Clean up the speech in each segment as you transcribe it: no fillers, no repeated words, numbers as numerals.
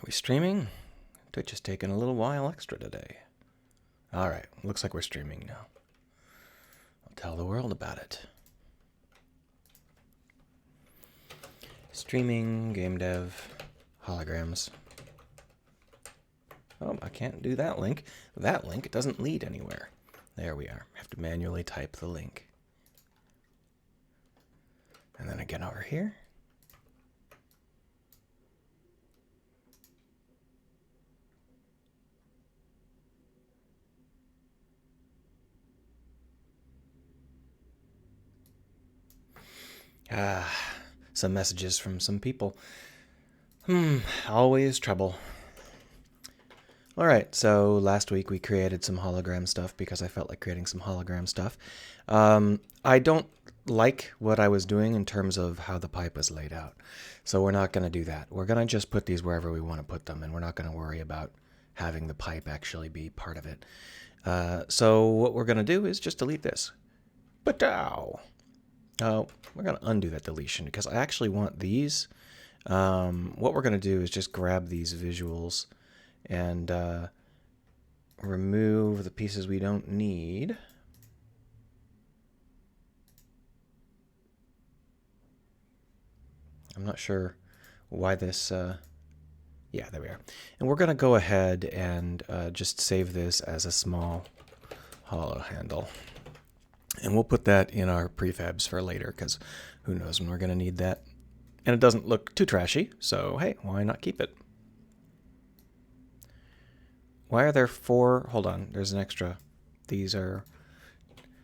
we streaming? Twitch is taking a little while extra today. Alright, looks like we're streaming now. I'll tell the world about it. Streaming, game dev, holograms. Oh, I can't do that link. That link doesn't lead anywhere. There we are. I have to manually type the link. And then again over here. Some messages from some people. Always trouble. Alright, so last week we created some hologram stuff because I felt like creating some hologram stuff. I don't like what I was doing in terms of how the pipe was laid out. So we're not going to do that. We're going to just put these wherever we want to put them, and we're not going to worry about having the pipe actually be part of it. So what we're going to do is just delete this. But we're going to undo that deletion because I actually want these. What we're going to do is just grab these visuals and remove the pieces we don't need. I'm not sure why this... yeah, there we are. And we're going to go ahead and just save this as a small hollow handle. And we'll put that in our prefabs for later, because who knows when we're going to need that. And it doesn't look too trashy, so hey, why not keep it? Why are there 4? Hold on, there's an extra. These are...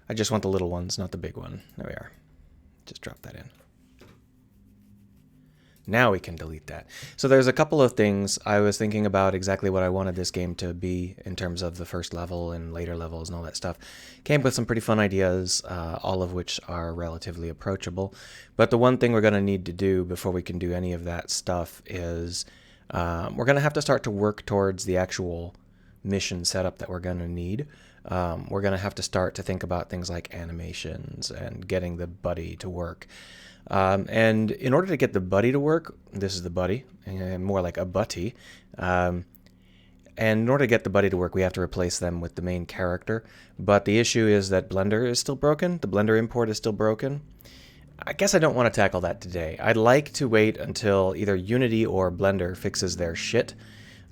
I just want the little ones, not the big one. There we are. Just drop that in. Now we can delete that. So there's a couple of things. I was thinking about exactly what I wanted this game to be in terms of the first level and later levels and all that stuff. Came up with some pretty fun ideas, all of which are relatively approachable. But the one thing we're going to need to do before we can do any of that stuff is we're going to have to start to work towards the actual mission setup that we're going to need. We're going to have to start to think about things like animations and getting the buddy to work. And in order to get the buddy to work, this is the buddy, and more like a butty. And in order to get the buddy to work, we have to replace them with the main character. But the issue is that Blender is still broken. The Blender import is still broken. I guess I don't want to tackle that today. I'd like to wait until either Unity or Blender fixes their shit.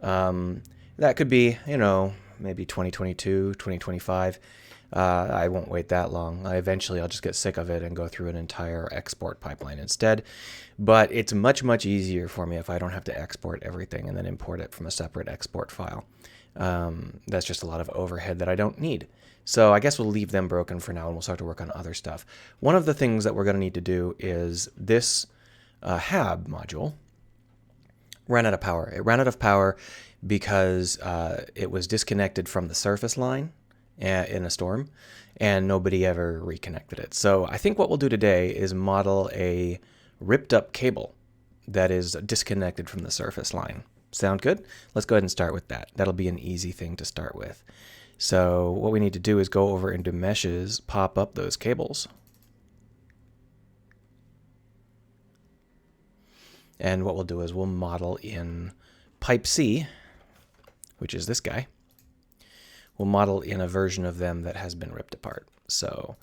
That could be, you know, maybe 2022, 2025. I won't wait that long. Eventually, I'll just get sick of it and go through an entire export pipeline instead. But it's much, much easier for me if I don't have to export everything and then import it from a separate export file. That's just a lot of overhead that I don't need. So I guess we'll leave them broken for now and we'll start to work on other stuff. One of the things that we're going to need to do is this HAB module ran out of power. It ran out of power because it was disconnected from the surface line in a storm, and nobody ever reconnected it. So I think what we'll do today is model a ripped up cable that is disconnected from the surface line. Sound good? Let's go ahead and start with that. That'll be an easy thing to start with. So what we need to do is go over into meshes, pop up those cables. And what we'll do is we'll model in pipe C, which is this guy. We'll model in a version of them that has been ripped apart. So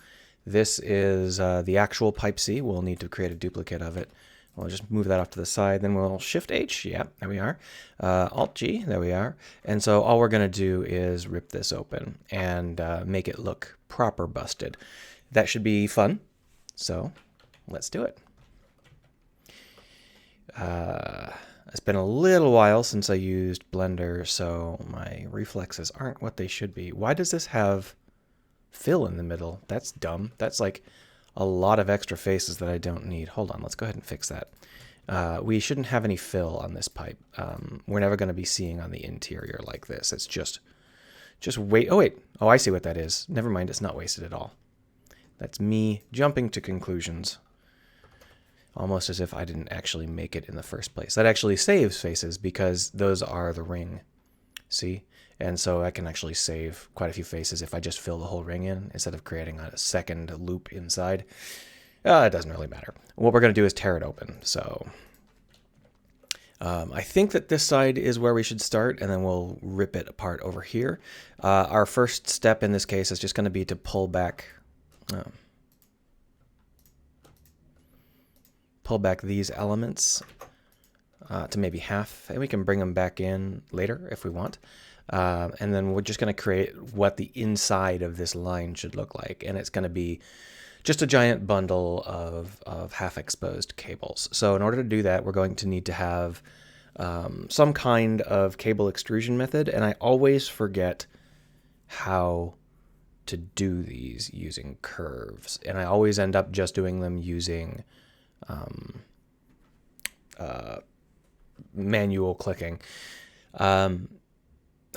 this is the actual pipe C. We'll need to create a duplicate of it. We'll just move that off to the side. Then we'll Shift H. Yeah, there we are. Alt G. There we are. And so all we're going to do is rip this open and make it look proper busted. That should be fun. So let's do it. It's been a little while since I used Blender, so my reflexes aren't what they should be. Why does this have fill in the middle? That's dumb. That's like a lot of extra faces that I don't need. Hold on, let's go ahead and fix that. We shouldn't have any fill on this pipe. We're never going to be seeing on the interior like this. It's just wait. Oh, wait. Oh, I see what that is. Never mind, it's not wasted at all. That's me jumping to conclusions. Almost as if I didn't actually make it in the first place. That actually saves faces because those are the ring. See? And so I can actually save quite a few faces if I just fill the whole ring in instead of creating a second loop inside. It doesn't really matter. What we're going to do is tear it open. So I think that this side is where we should start, and then we'll rip it apart over here. Our first step in this case is just going to be to pull back these elements to maybe half, and we can bring them back in later if we want. And then we're just going to create what the inside of this line should look like, and it's going to be just a giant bundle of half-exposed cables. So in order to do that, we're going to need to have some kind of cable extrusion method, and I always forget how to do these using curves, and I always end up just doing them using manual clicking.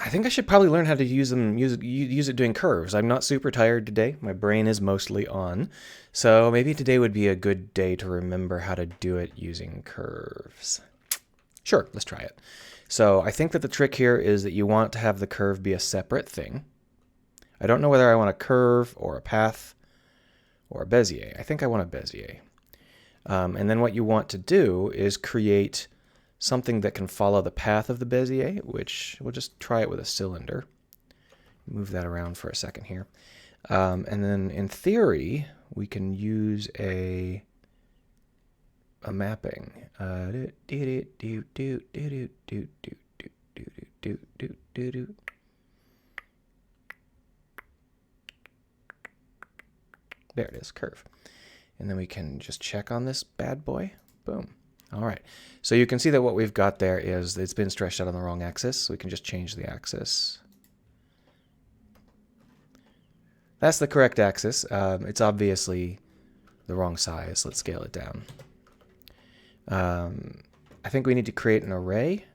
I think I should probably learn how to use it doing curves. I'm not super tired today. My brain is mostly on. So maybe today would be a good day to remember how to do it using curves. Sure, let's try it. So I think that the trick here is that you want to have the curve be a separate thing. I don't know whether I want a curve or a path or a Bezier. I think I want a Bezier. And then what you want to do is create something that can follow the path of the Bezier, which we'll just try it with a cylinder. Move that around for a second here. And then in theory, we can use a mapping. There it is, curve. And then we can just check on this bad boy. Boom. All right. So you can see that what we've got there is it's been stretched out on the wrong axis. So we can just change the axis. That's the correct axis. It's obviously the wrong size. Let's scale it down. I think we need to create an array.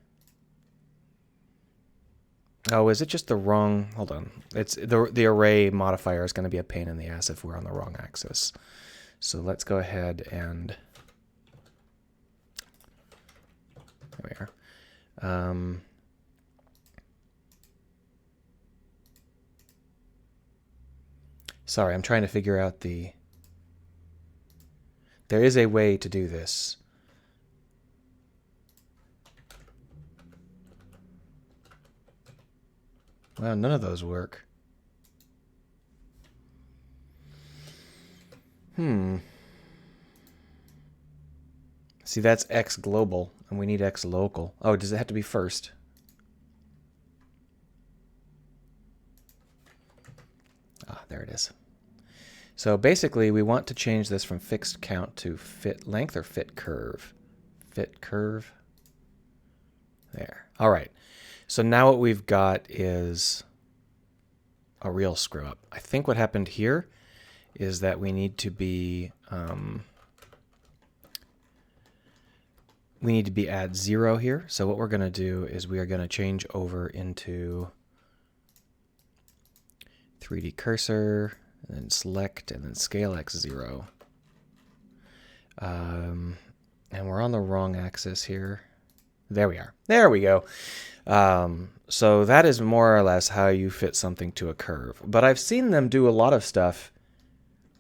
Oh, is it just the wrong? Hold on. It's the array modifier is going to be a pain in the ass if we're on the wrong axis. So let's go ahead and there we are. Sorry, I'm trying to figure out the... There is a way to do this. Well, none of those work. See, that's X global, and we need X local. Oh, does it have to be first? Ah, there it is. So basically, we want to change this from fixed count to fit length or fit curve. Fit curve. There. All right. So now what we've got is a real screw up. I think what happened here is that we need to be at 0 here. So what we're going to do is we are going to change over into 3D cursor, and then select, and then scale x0. And we're on the wrong axis here. There we are. There we go. So that is more or less how you fit something to a curve. But I've seen them do a lot of stuff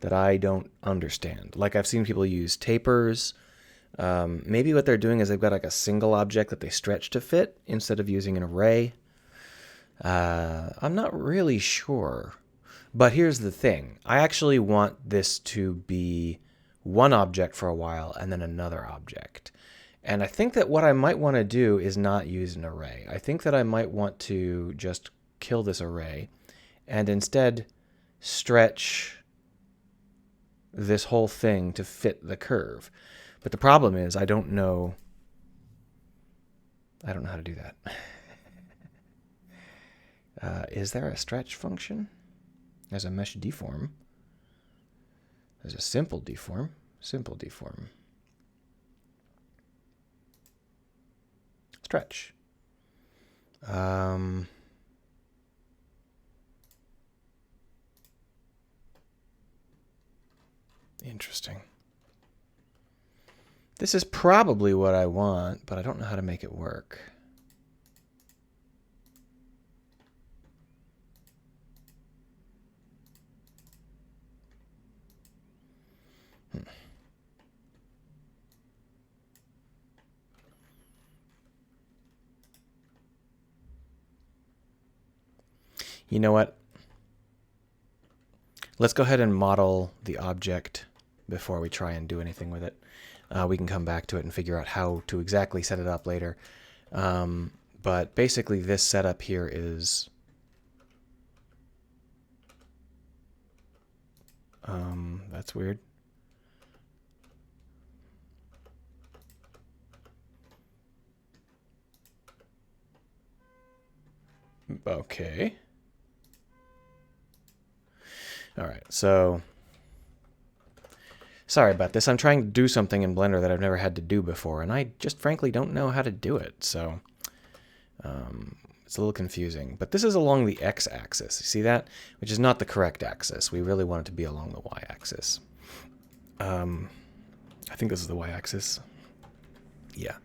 that I don't understand. Like I've seen people use tapers. Maybe what they're doing is they've got like a single object that they stretch to fit instead of using an array. I'm not really sure. But here's the thing. I actually want this to be one object for a while and then another object. And I think that what I might want to do is not use an array. I think that I might want to just kill this array and instead stretch this whole thing to fit the curve. But the problem is I don't know how to do that. Is there a stretch function? There's a mesh deform. There's a simple deform. Simple deform. Stretch. Interesting. This is probably what I want, but I don't know how to make it work. You know what? Let's go ahead and model the object before we try and do anything with it. We can come back to it and figure out how to exactly set it up later. But basically this setup here is that's weird. Okay. All right, so sorry about this. I'm trying to do something in Blender that I've never had to do before, and I just frankly don't know how to do it. So it's a little confusing. But this is along the x-axis. You see that? Which is not the correct axis. We really want it to be along the y-axis. I think this is the y-axis. Yeah.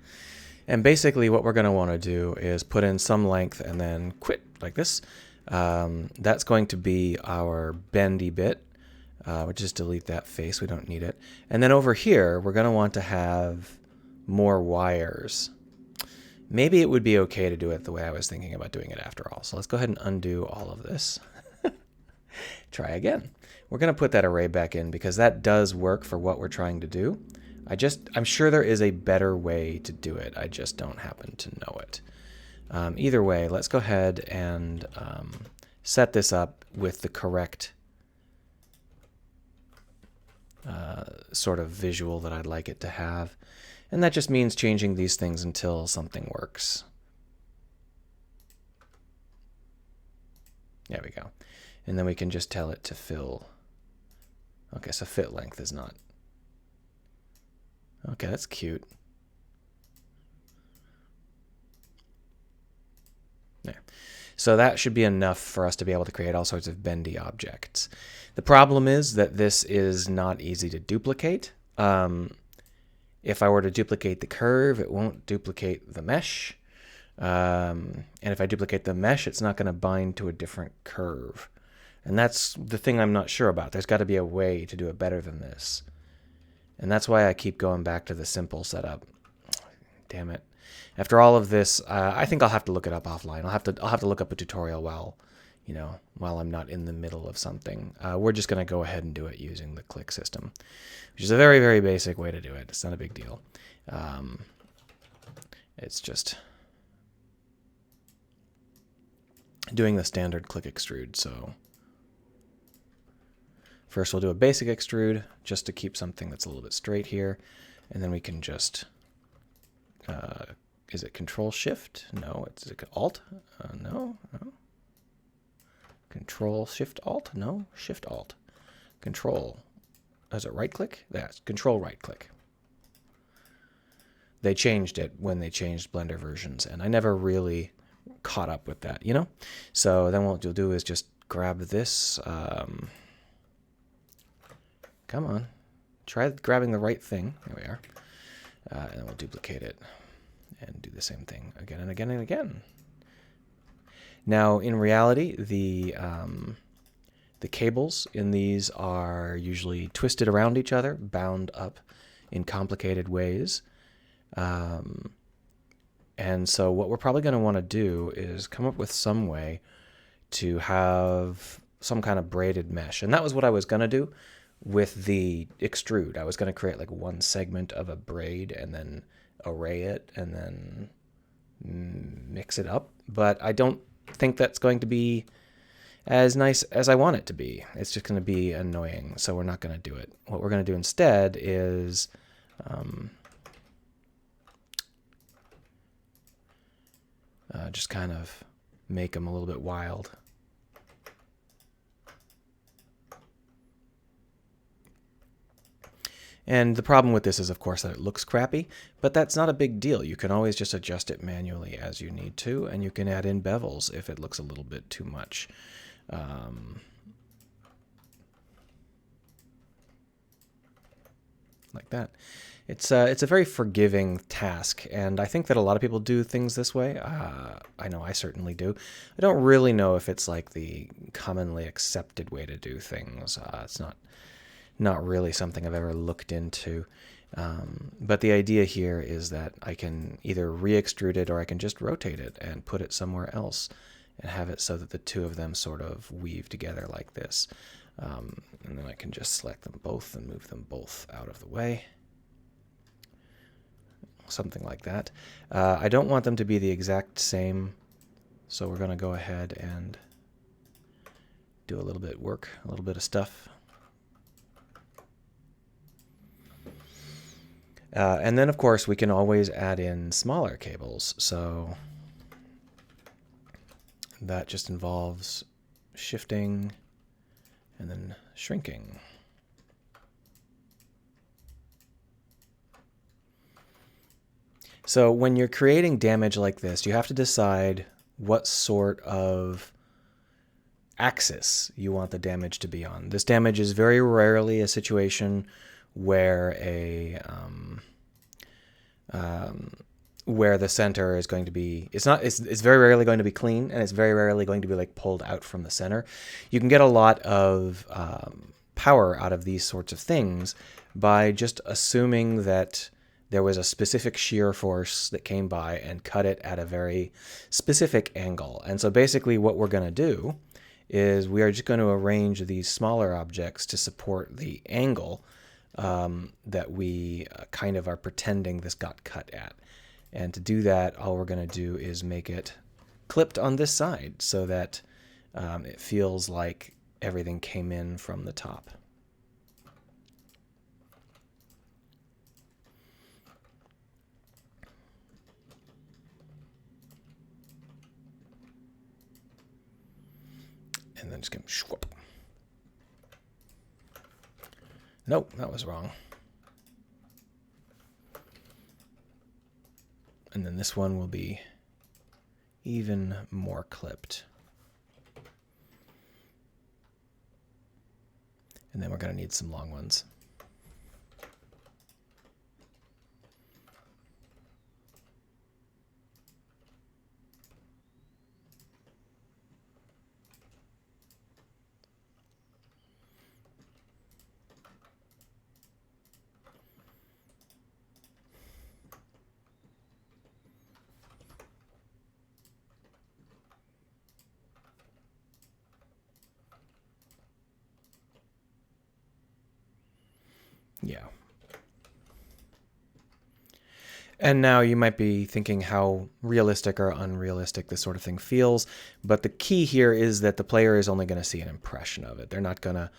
And basically what we're going to want to do is put in some length and then quit like this. That's going to be our bendy bit. We'll just delete that face. We don't need it. And then over here, we're going to want to have more wires. Maybe it would be okay to do it the way I was thinking about doing it after all. So let's go ahead and undo all of this. Try again. We're going to put that array back in because that does work for what we're trying to do. I'm sure there is a better way to do it. I just don't happen to know it. Either way, let's go ahead and set this up with the correct sort of visual that I'd like it to have. And that just means changing these things until something works. There we go. And then we can just tell it to fill. Okay, so fit length is not. Okay, that's cute. There. So that should be enough for us to be able to create all sorts of bendy objects. The problem is that this is not easy to duplicate. If I were to duplicate the curve, it won't duplicate the mesh. And if I duplicate the mesh, it's not going to bind to a different curve. And that's the thing I'm not sure about. There's got to be a way to do it better than this. And that's why I keep going back to the simple setup. Damn it. After all of this, I think I'll have to look it up offline. I'll have to look up a tutorial while I'm not in the middle of something. We're just going to go ahead and do it using the click system, which is a very, very basic way to do it. It's not a big deal. It's just doing the standard click extrude. So first we'll do a basic extrude just to keep something that's a little bit straight here. And then we can just, is it Control Shift? No, is it Alt? No. Control Shift Alt? No, Shift Alt. Control. Is it right click? That's Control right click. They changed it when they changed Blender versions, and I never really caught up with that, you know? So then what you'll do is just grab this. Come on. Try grabbing the right thing. There we are. And then we'll duplicate it and do the same thing again and again and again. Now, in reality, the cables in these are usually twisted around each other, bound up in complicated ways. And so what we're probably going to want to do is come up with some way to have some kind of braided mesh. And that was what I was going to do with the extrude. I was going to create like one segment of a braid and then array it and then mix it up. But I don't think that's going to be as nice as I want it to be. It's just going to be annoying, so we're not going to do it. What we're going to do instead is just kind of make them a little bit wild. And the problem with this is, of course, that it looks crappy, but that's not a big deal. You can always just adjust it manually as you need to, and you can add in bevels if it looks a little bit too much. Like that. It's a very forgiving task, and I think that a lot of people do things this way. I know I certainly do. I don't really know if it's like the commonly accepted way to do things. It's not really something I've ever looked into. But the idea here is that I can either re-extrude it or I can just rotate it and put it somewhere else. and have it so that the two of them sort of weave together like this. And then I can just select them both and move them both out of the way. Something like that. I don't want them to be the exact same, so we're going to go ahead and do a little bit of work, a little bit of stuff. And then, of course, we can always add in smaller cables. So that just involves shifting and then shrinking. So when you're creating damage like this, you have to decide what sort of axis you want the damage to be on. This damage is very rarely a situation where where the center is going to be, it's very rarely going to be clean, and it's very rarely going to be like pulled out from the center. You can get a lot of power out of these sorts of things by just assuming that there was a specific shear force that came by and cut it at a very specific angle. And so basically what we're going to do is we are just going to arrange these smaller objects to support the angle that we kind of are pretending this got cut at. And to do that, all we're going to do is make it clipped on this side so that it feels like everything came in from the top. And then just going to shwhoop. Nope, that was wrong. And then this one will be even more clipped. And then we're going to need some long ones. Yeah. And now you might be thinking how realistic or unrealistic this sort of thing feels, but the key here is that the player is only going to see an impression of it. They're not going to,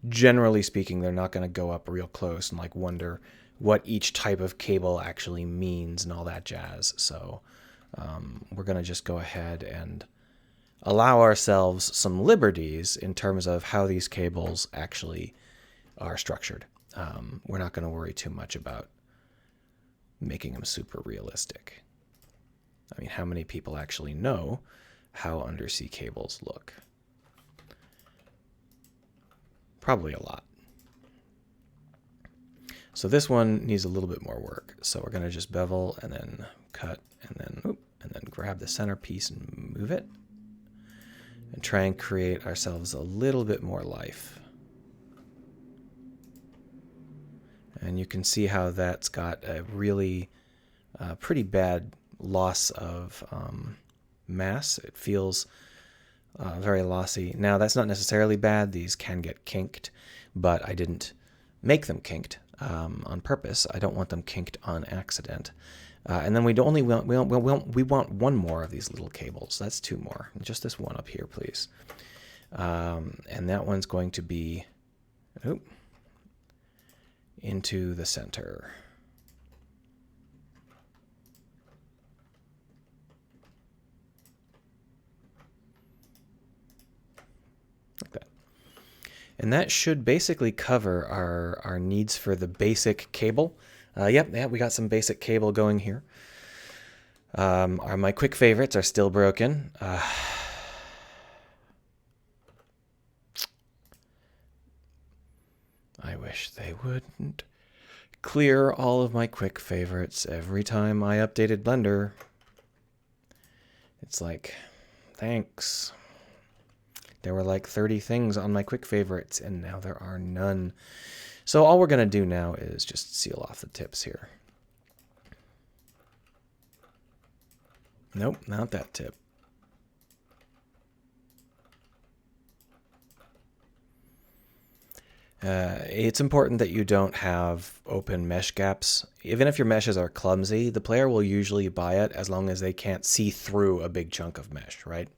generally speaking, they're not going to go up real close and like wonder what each type of cable actually means and all that jazz. So we're going to just go ahead and allow ourselves some liberties in terms of how these cables actually are structured. We're not going to worry too much about making them super realistic. I mean, how many people actually know how undersea cables look? Probably a lot. So this one needs a little bit more work. So we're going to just bevel and then cut and then grab the centerpiece and move it and try and create ourselves a little bit more life. And you can see how that's got a really pretty bad loss of mass. It feels very lossy. Now, that's not necessarily bad. These can get kinked, but I didn't make them kinked on purpose. I don't want them kinked on accident. And then we want one more of these little cables. That's two more. Just this one up here, please. And that one's going to be into the center. Like that. And that should basically cover our needs for the basic cable. Yep, we got some basic cable going here. My quick favorites are still broken. I wish they wouldn't clear all of my quick favorites every time I updated Blender. It's like, thanks. There were like 30 things on my quick favorites, and now there are none. So all we're going to do now is just seal off the tips here. Nope, not that tip. It's important that you don't have open mesh gaps. Even if your meshes are clumsy, the player will usually buy it as long as they can't see through a big chunk of mesh, right?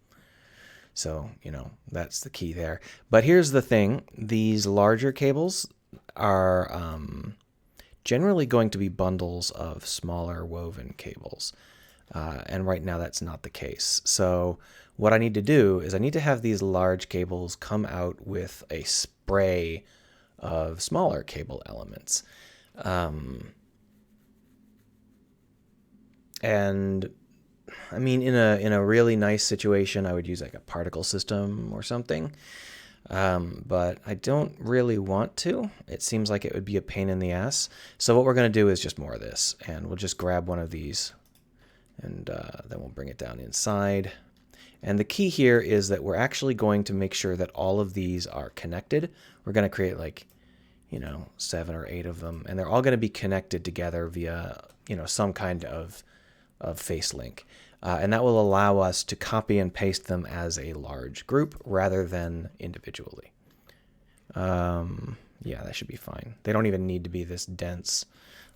So, that's the key there. But here's the thing. These larger cables are generally going to be bundles of smaller woven cables. And right now that's not the case. So what I need to do is I need to have these large cables come out with a spray of smaller cable elements. And I mean, in a really nice situation, I would use like a particle system or something. But I don't really want to. It seems like it would be a pain in the ass. So what we're going to do is just more of this, and we'll just grab one of these, and then we'll bring it down inside. And the key here is that we're actually going to make sure that all of these are connected. We're going to create like, 7 or 8 of them, and they're all going to be connected together via, some kind of face link. And that will allow us to copy and paste them as a large group rather than individually. Yeah, that should be fine. They don't even need to be this dense.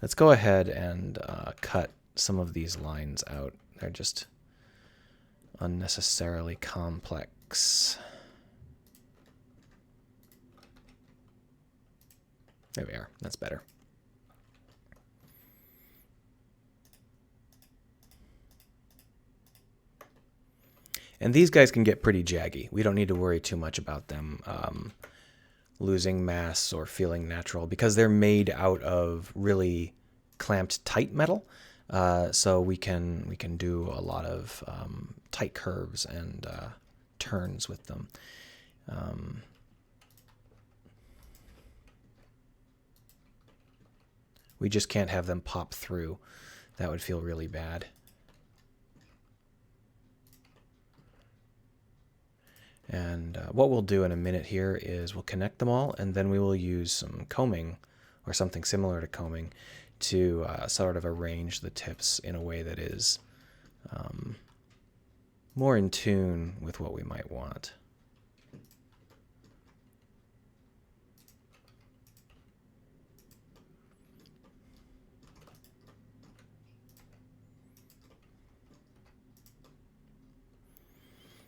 Let's go ahead and cut some of these lines out. They're just unnecessarily complex. There we are. That's better. And these guys can get pretty jaggy. We don't need to worry too much about them losing mass or feeling natural because they're made out of really clamped tight metal. So we can do a lot of tight curves and turns with them. We just can't have them pop through. That would feel really bad. And what we'll do in a minute here is we'll connect them all, and then we will use some combing or something similar to combing to sort of arrange the tips in a way that is more in tune with what we might want.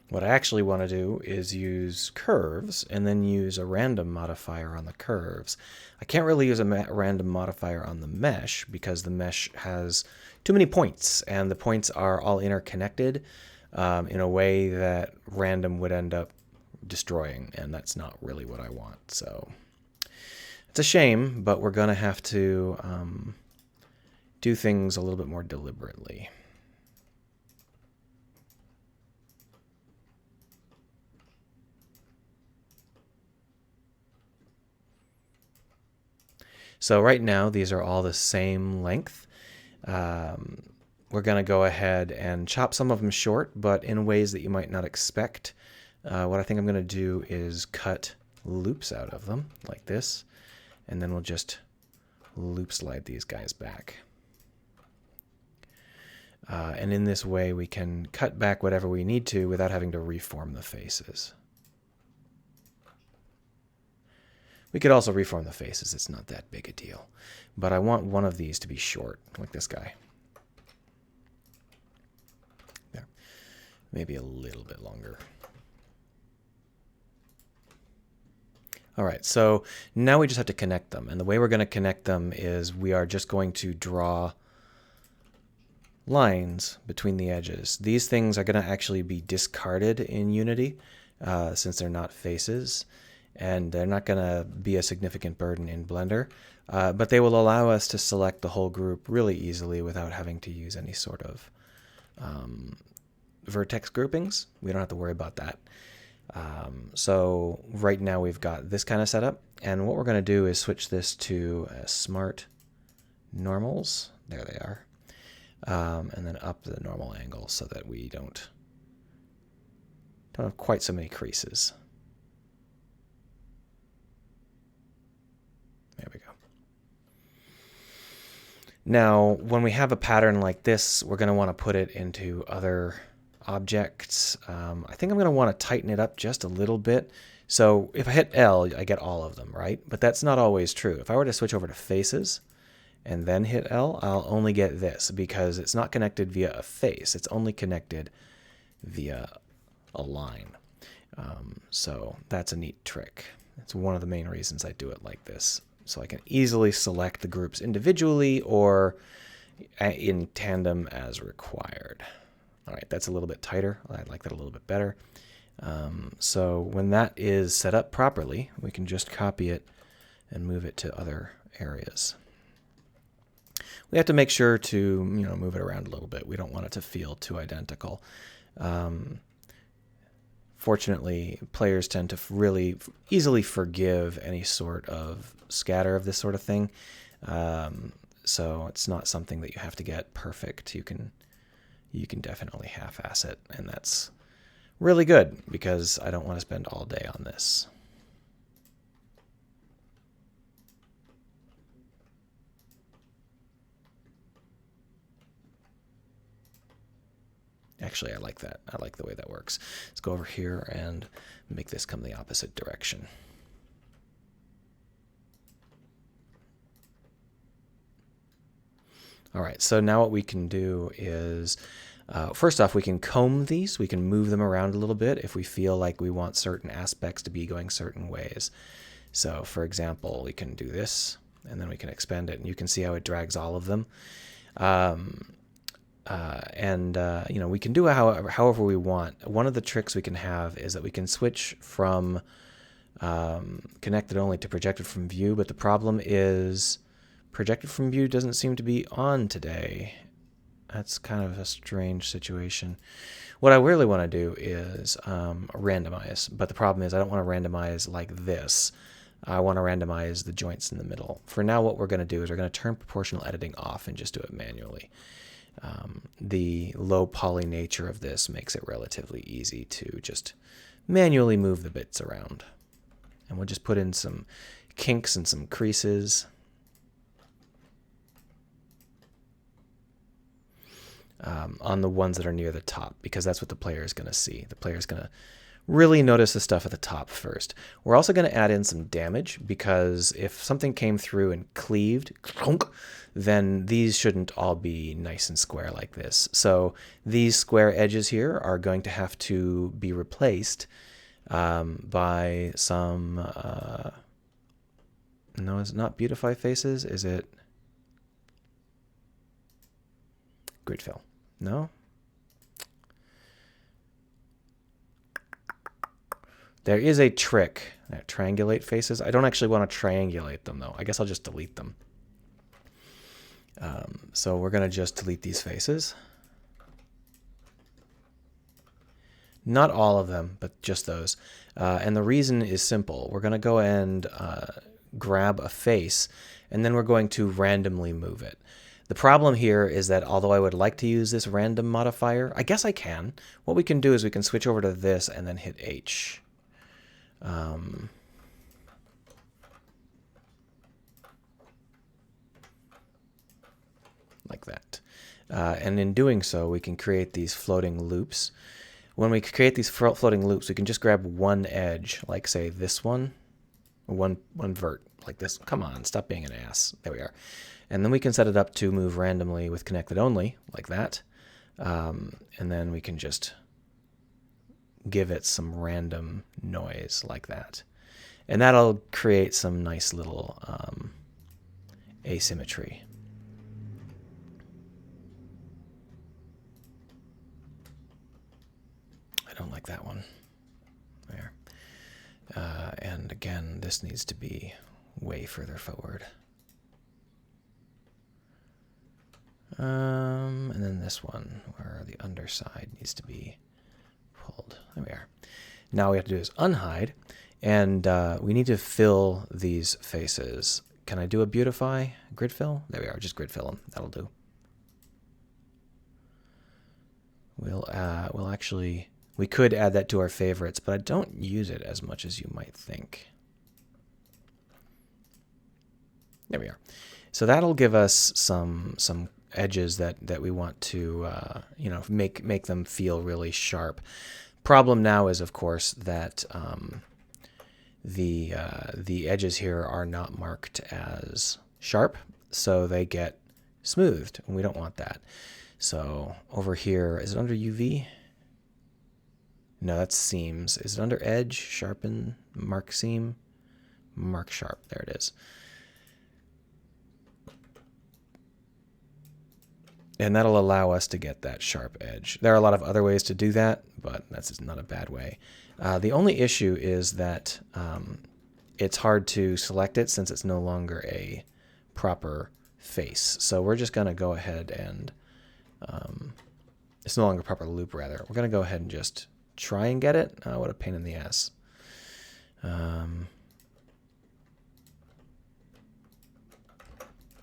What I actually want to do is use curves and then use a random modifier on the curves. I can't really use a random modifier on the mesh because the mesh has too many points, and the points are all interconnected in a way that random would end up destroying, and that's not really what I want. So it's a shame, but we're going to have to do things a little bit more deliberately. So right now, these are all the same length. We're going to go ahead and chop some of them short, but in ways that you might not expect. What I think I'm going to do is cut loops out of them, like this, and then we'll just loop slide these guys back. And in this way, we can cut back whatever we need to without having to reform the faces. We could also reform the faces. It's not that big a deal. But I want one of these to be short, like this guy. There. Maybe a little bit longer. All right, so now we just have to connect them. And the way we're going to connect them is we are just going to draw lines between the edges. These things are going to actually be discarded in Unity since they're not faces. And they're not going to be a significant burden in Blender, but they will allow us to select the whole group really easily without having to use any sort of vertex groupings. We don't have to worry about that. So right now we've got this kind of setup, and what we're going to do is switch this to smart normals. There they are. And then up the normal angle so that we don't have quite so many creases. There we go. Now, when we have a pattern like this, we're going to want to put it into other objects. I think I'm going to want to tighten it up just a little bit So if I hit L, I get all of them, right? But that's not always true. If I were to switch over to faces and then hit L, I'll only get this because it's not connected via a face. It's only connected via a line. So that's a neat trick. It's one of the main reasons I do it like this. So I can easily select the groups individually or in tandem as required. All right, that's a little bit tighter. I like that a little bit better. So when that is set up properly, we can just copy it and move it to other areas. We have to make sure to move it around a little bit. We don't want it to feel too identical. Fortunately, players tend to really easily forgive any sort of scatter of this sort of thing. So it's not something that you have to get perfect. You can definitely half-ass it, and that's really good because I don't want to spend all day on this. Actually, I like that. I like the way that works. Let's go over here and make this come the opposite direction. All right, so now what we can do is, first off, we can comb these. We can move them around a little bit if we feel like we want certain aspects to be going certain ways. So, for example, we can do this, and then we can expand it, and you can see how it drags all of them. We can do it however we want. One of the tricks we can have is that we can switch from connected only to projected from view, but the problem is projected from view doesn't seem to be on today. That's kind of a strange situation. What I really want to do is randomize, but the problem is I don't want to randomize like this. I want to randomize the joints in the middle. For now, what we're going to do is we're going to turn proportional editing off and just do it manually. The low poly nature of this makes it relatively easy to just manually move the bits around. And we'll just put in some kinks and some creases. On the ones that are near the top, because that's what the player is going to see. The player is going to really notice the stuff at the top first. We're also going to add in some damage, because if something came through and cleaved, then these shouldn't all be nice and square like this. So these square edges here are going to have to be replaced by some... no, it's not Beautify Faces. Is it Grid Fill? No? There is a trick that triangulate faces. I don't actually want to triangulate them, though. I guess I'll just delete them. So we're going to just delete these faces. Not all of them, but just those. And the reason is simple. We're going to go and grab a face, and then we're going to randomly move it. The problem here is that although I would like to use this random modifier, I guess I can. What we can do is we can switch over to this and then hit H. Like that. And in doing so, we can create these floating loops. When we create these floating loops, we can just grab one edge, like say this one, one vert, like this. Come on, stop being an ass. There we are. And then we can set it up to move randomly with connected only, like that. And then we can just give it some random noise like that. And that'll create some nice little asymmetry. I don't like that one. There. And again, this needs to be way further forward. And then this one, where the underside needs to be pulled. There we are. Now what we have to do is unhide, and we need to fill these faces. Can I do a beautify grid fill? There we are, just grid fill them. That'll do. We'll actually, we could add that to our favorites, but I don't use it as much as you might think. There we are. So that'll give us some edges that we want to make them feel really sharp. Problem now is, of course, that the edges here are not marked as sharp, so they get smoothed, and we don't want that. So over here, is it under UV? No, that's seams. Is it under edge, sharpen, mark seam, mark sharp? There it is. And that'll allow us to get that sharp edge. There are a lot of other ways to do that, but that's not a bad way. The only issue is that it's hard to select it since it's no longer a proper face. So we're just going to go ahead and, it's no longer a proper loop rather. We're going to go ahead and just try and get it. What a pain in the ass.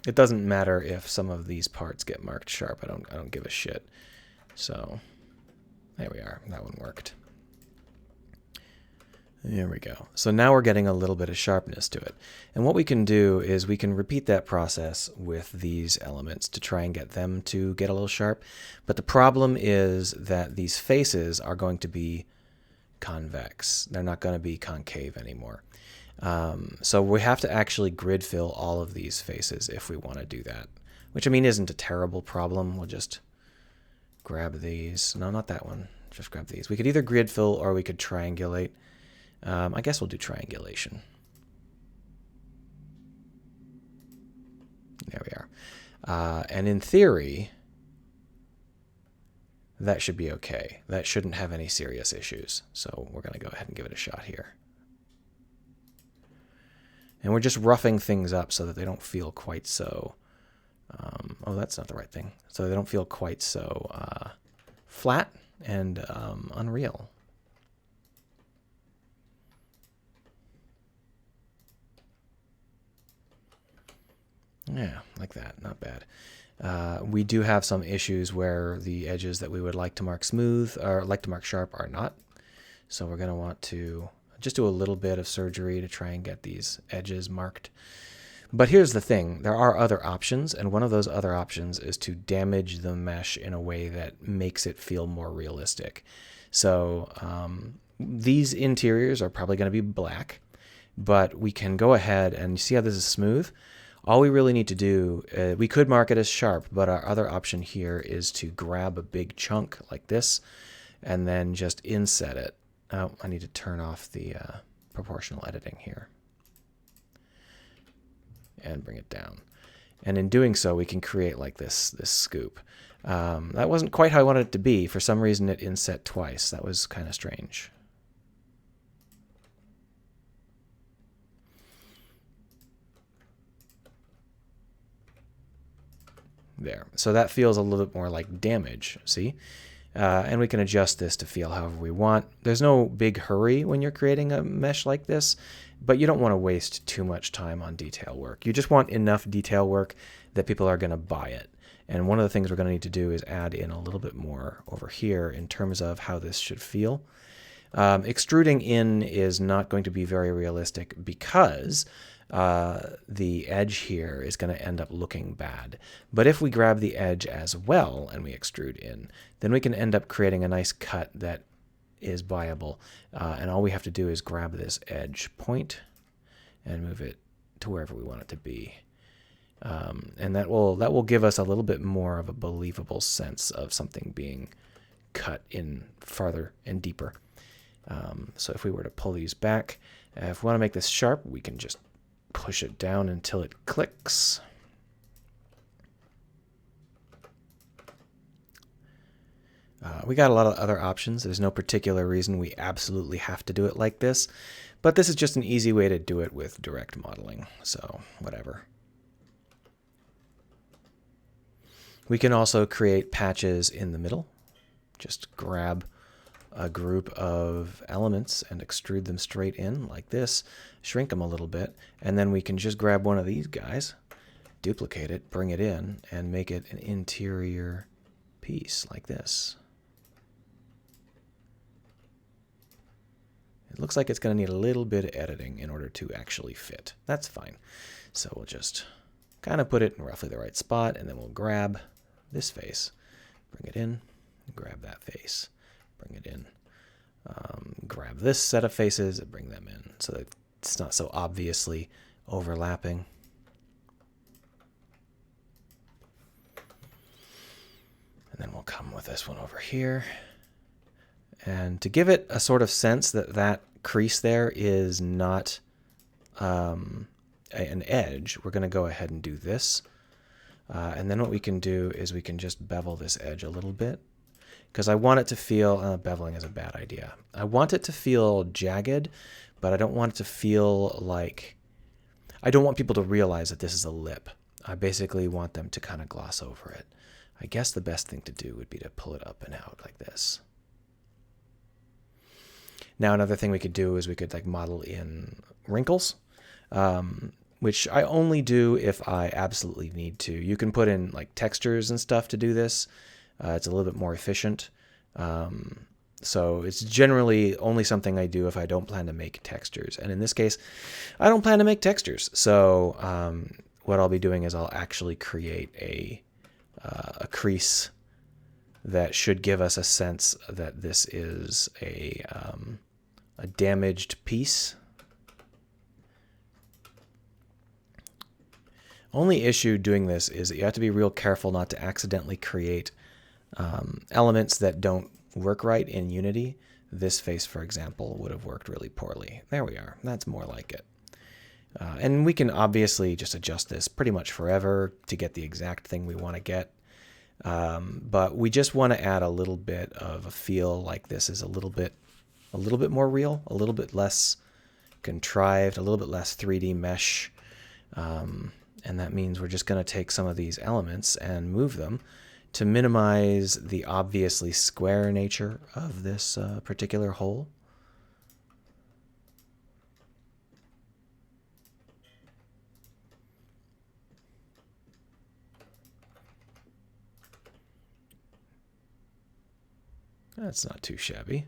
It doesn't matter if some of these parts get marked sharp. I don't give a shit. So there we are. That one worked. There we go. So now we're getting a little bit of sharpness to it. And what we can do is we can repeat that process with these elements to try and get them to get a little sharp. But the problem is that these faces are going to be convex. They're not going to be concave anymore. So we have to actually grid fill all of these faces if we want to do that, which I mean isn't a terrible problem. We'll just grab these. No, not that one. Just grab these. We could either grid fill or we could triangulate. I guess we'll do triangulation. There we are. And in theory, that should be okay. That shouldn't have any serious issues. So we're going to go ahead and give it a shot here. And we're just roughing things up so that they don't feel quite so, oh, that's not the right thing. So they don't feel quite so flat and unreal. Yeah, like that, not bad. We do have some issues where the edges that we would like to mark smooth or like to mark sharp are not. So we're going to want to just do a little bit of surgery to try and get these edges marked. But here's the thing, there are other options, and one of those other options is to damage the mesh in a way that makes it feel more realistic. So these interiors are probably going to be black, but we can go ahead and see how this is smooth. All we really need to do, we could mark it as sharp, but our other option here is to grab a big chunk like this and then just inset it. Oh, I need to turn off the proportional editing here and bring it down. And in doing so, we can create like this scoop. That wasn't quite how I wanted it to be. For some reason, it inset twice. That was kind of strange. There. So that feels a little bit more like damage, see? And we can adjust this to feel however we want. There's no big hurry when you're creating a mesh like this, but you don't want to waste too much time on detail work. You just want enough detail work that people are going to buy it. And one of the things we're going to need to do is add in a little bit more over here in terms of how this should feel. Extruding in is not going to be very realistic because the edge here is going to end up looking bad. But if we grab the edge as well and we extrude in, then we can end up creating a nice cut that is viable. And all we have to do is grab this edge point and move it to wherever we want it to be. And that will give us a little bit more of a believable sense of something being cut in farther and deeper. So if we were to pull these back, if we want to make this sharp, we can just push it down until it clicks. We got a lot of other options. There's no particular reason we absolutely have to do it like this, but this is just an easy way to do it with direct modeling, so whatever. We can also create patches in the middle. Just grab a group of elements and extrude them straight in like this, shrink them a little bit, and then we can just grab one of these guys, duplicate it, bring it in, and make it an interior piece like this. It looks like it's going to need a little bit of editing in order to actually fit. That's fine. So we'll just kind of put it in roughly the right spot, and then we'll grab this face, bring it in, grab that face, bring it in, grab this set of faces and bring them in. So that it's not so obviously overlapping. And then we'll come with this one over here. And to give it a sort of sense that that crease there is not an edge, we're going to go ahead and do this. And then what we can do is we can just bevel this edge a little bit. Because I want it to feel, beveling is a bad idea. I want it to feel jagged, but I don't want it to feel like, I don't want people to realize that this is a lip. I basically want them to kind of gloss over it. I guess the best thing to do would be to pull it up and out like this. Now another thing we could do is we could like model in wrinkles, which I only do if I absolutely need to. You can put in like textures and stuff to do this. It's a little bit more efficient. So it's generally only something I do if I don't plan to make textures. And in this case, I don't plan to make textures. So what I'll be doing is I'll actually create a crease that should give us a sense that this is a damaged piece. Only issue doing this is that you have to be real careful not to accidentally create elements that don't work right in Unity. This face, for example, would have worked really poorly. There we are. That's more like it. And we can obviously just adjust this pretty much forever to get the exact thing we want to get. But we just want to add a little bit of a feel like this is a little bit more real, a little bit less contrived, a little bit less 3D mesh. And that means we're just going to take some of these elements and move them to minimize the obviously square nature of this particular hole. That's not too shabby.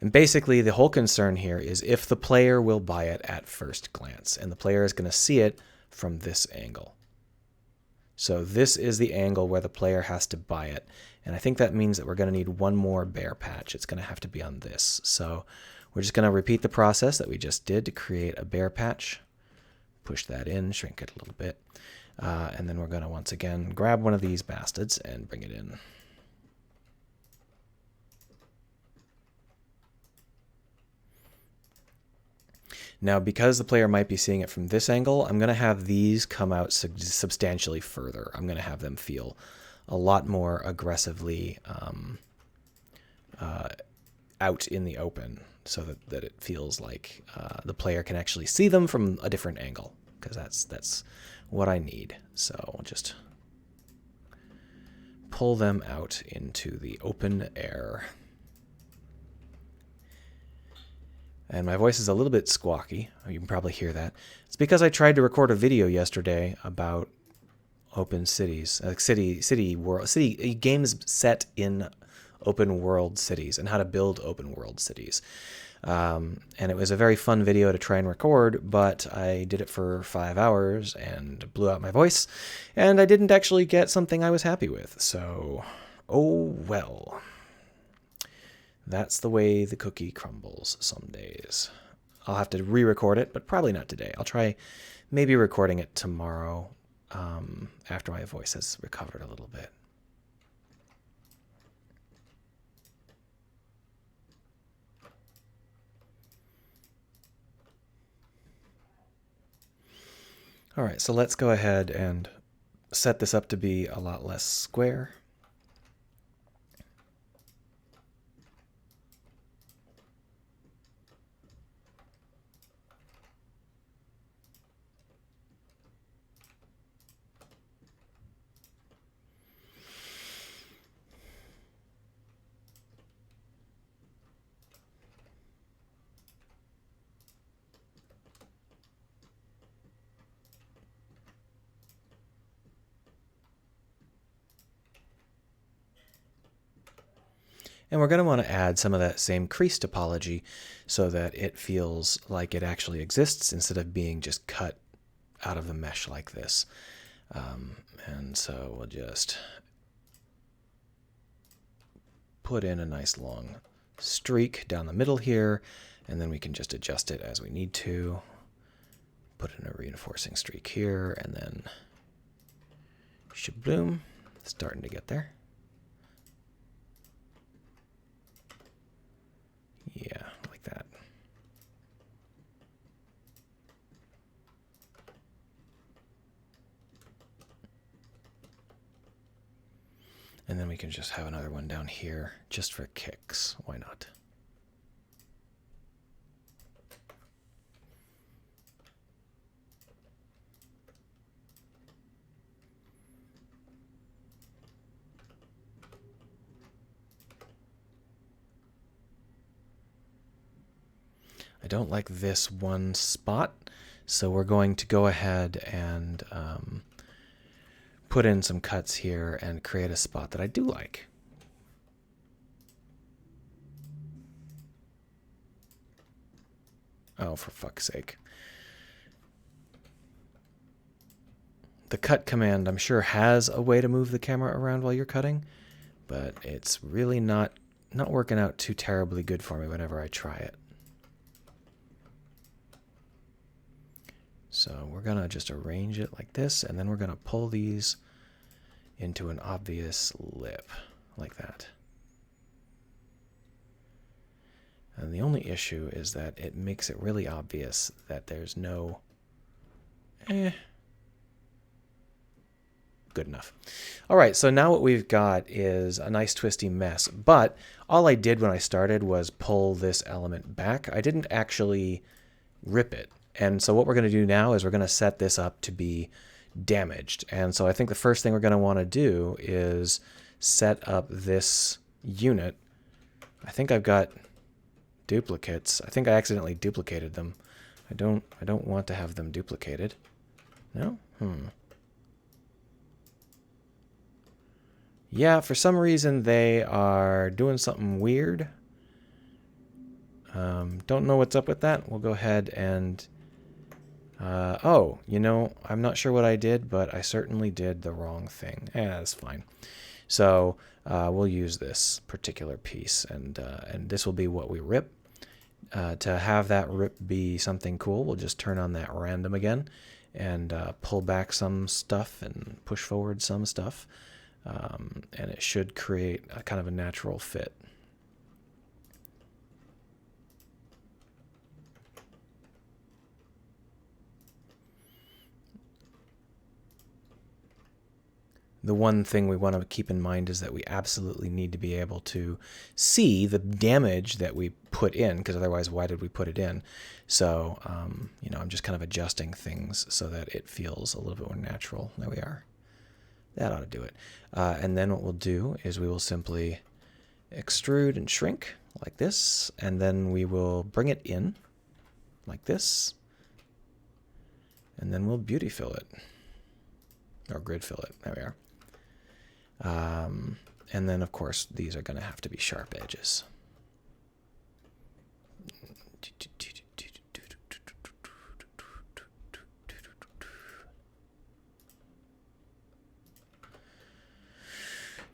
And basically, the whole concern here is if the player will buy it at first glance, and the player is going to see it from this angle. So this is the angle where the player has to buy it. And I think that means that we're going to need one more bare patch. It's going to have to be on this. So we're just going to repeat the process that we just did to create a bare patch. Push that in, shrink it a little bit. And then we're going to once again grab one of these bastards and bring it in. Now, because the player might be seeing it from this angle, I'm going to have these come out substantially further. I'm going to have them feel a lot more aggressively out in the open so that it feels like the player can actually see them from a different angle, because that's what I need. So I'll just pull them out into the open air. And my voice is a little bit squawky. You can probably hear that. It's because I tried to record a video yesterday about open cities, like city games set in open world cities and how to build open world cities. And it was a very fun video to try and record, but I did it for 5 hours and blew out my voice, and I didn't actually get something I was happy with. So, oh well. That's the way the cookie crumbles some days. I'll have to re-record it, but probably not today. I'll try maybe recording it tomorrow after my voice has recovered a little bit. All right, so let's go ahead and set this up to be a lot less square. And we're going to want to add some of that same crease topology so that it feels like it actually exists instead of being just cut out of the mesh like this. And so we'll just put in a nice long streak down the middle here, and then we can just adjust it as we need to. Put in a reinforcing streak here, and then shabloom, starting to get there. Yeah, like that. And then we can just have another one down here just for kicks. Why not? I don't like this one spot, so we're going to go ahead and put in some cuts here and create a spot that I do like. Oh, for fuck's sake. The cut command, I'm sure, has a way to move the camera around while you're cutting, but it's really not working out too terribly good for me whenever I try it. So we're going to just arrange it like this, and then we're going to pull these into an obvious lip, like that. And the only issue is that it makes it really obvious that there's no... Good enough. All right, so now what we've got is a nice twisty mess, but all I did when I started was pull this element back. I didn't actually rip it. And so what we're going to do now is we're going to set this up to be damaged. And so I think the first thing we're going to want to do is set up this unit. I think I've got duplicates. I think I accidentally duplicated them. I don't want to have them duplicated. No? Yeah, for some reason they are doing something weird. Don't know what's up with that. We'll go ahead and... oh, you know, I'm not sure what I did, but I certainly did the wrong thing. That's fine. So we'll use this particular piece, and this will be what we rip. To have that rip be something cool, we'll just turn on that random again and pull back some stuff and push forward some stuff. And it should create a kind of a natural fit. The one thing we want to keep in mind is that we absolutely need to be able to see the damage that we put in, because otherwise why did we put it in? So, you know, I'm just kind of adjusting things so that it feels a little bit more natural. There we are. That ought to do it. And then what we'll do is we will simply extrude and shrink like this, and then we will bring it in like this, and then we'll beauty fill it, or grid fill it. There we are. And then, of course, these are going to have to be sharp edges.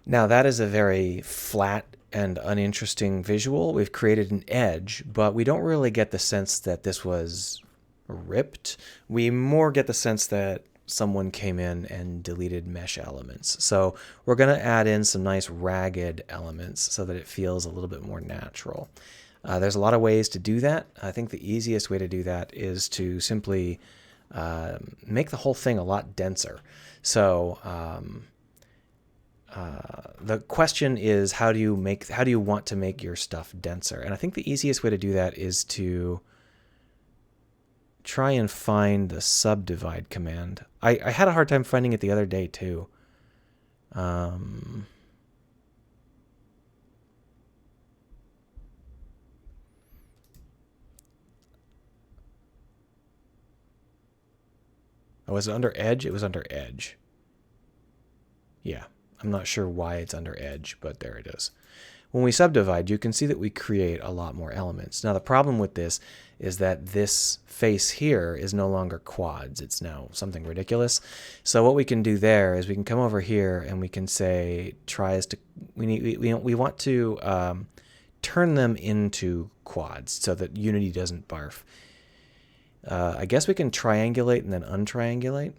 Now, that is a very flat and uninteresting visual. We've created an edge, but we don't really get the sense that this was ripped. We more get the sense that someone came in and deleted mesh elements. So we're going to add in some nice ragged elements so that it feels a little bit more natural. There's a lot of ways to do that. I think the easiest way to do that is to simply make the whole thing a lot denser. So the question is, how do you want to make your stuff denser? And I think the easiest way to do that is to try and find the subdivide command. I had a hard time finding it the other day too. Oh, was it under edge? It was under edge. Yeah, I'm not sure why it's under edge, but there it is. When we subdivide, you can see that we create a lot more elements. Now, the problem with this is that this face here is no longer quads. It's now something ridiculous. So what we can do there is we can come over here and we can say we want to turn them into quads so that Unity doesn't barf. I guess we can triangulate and then untriangulate.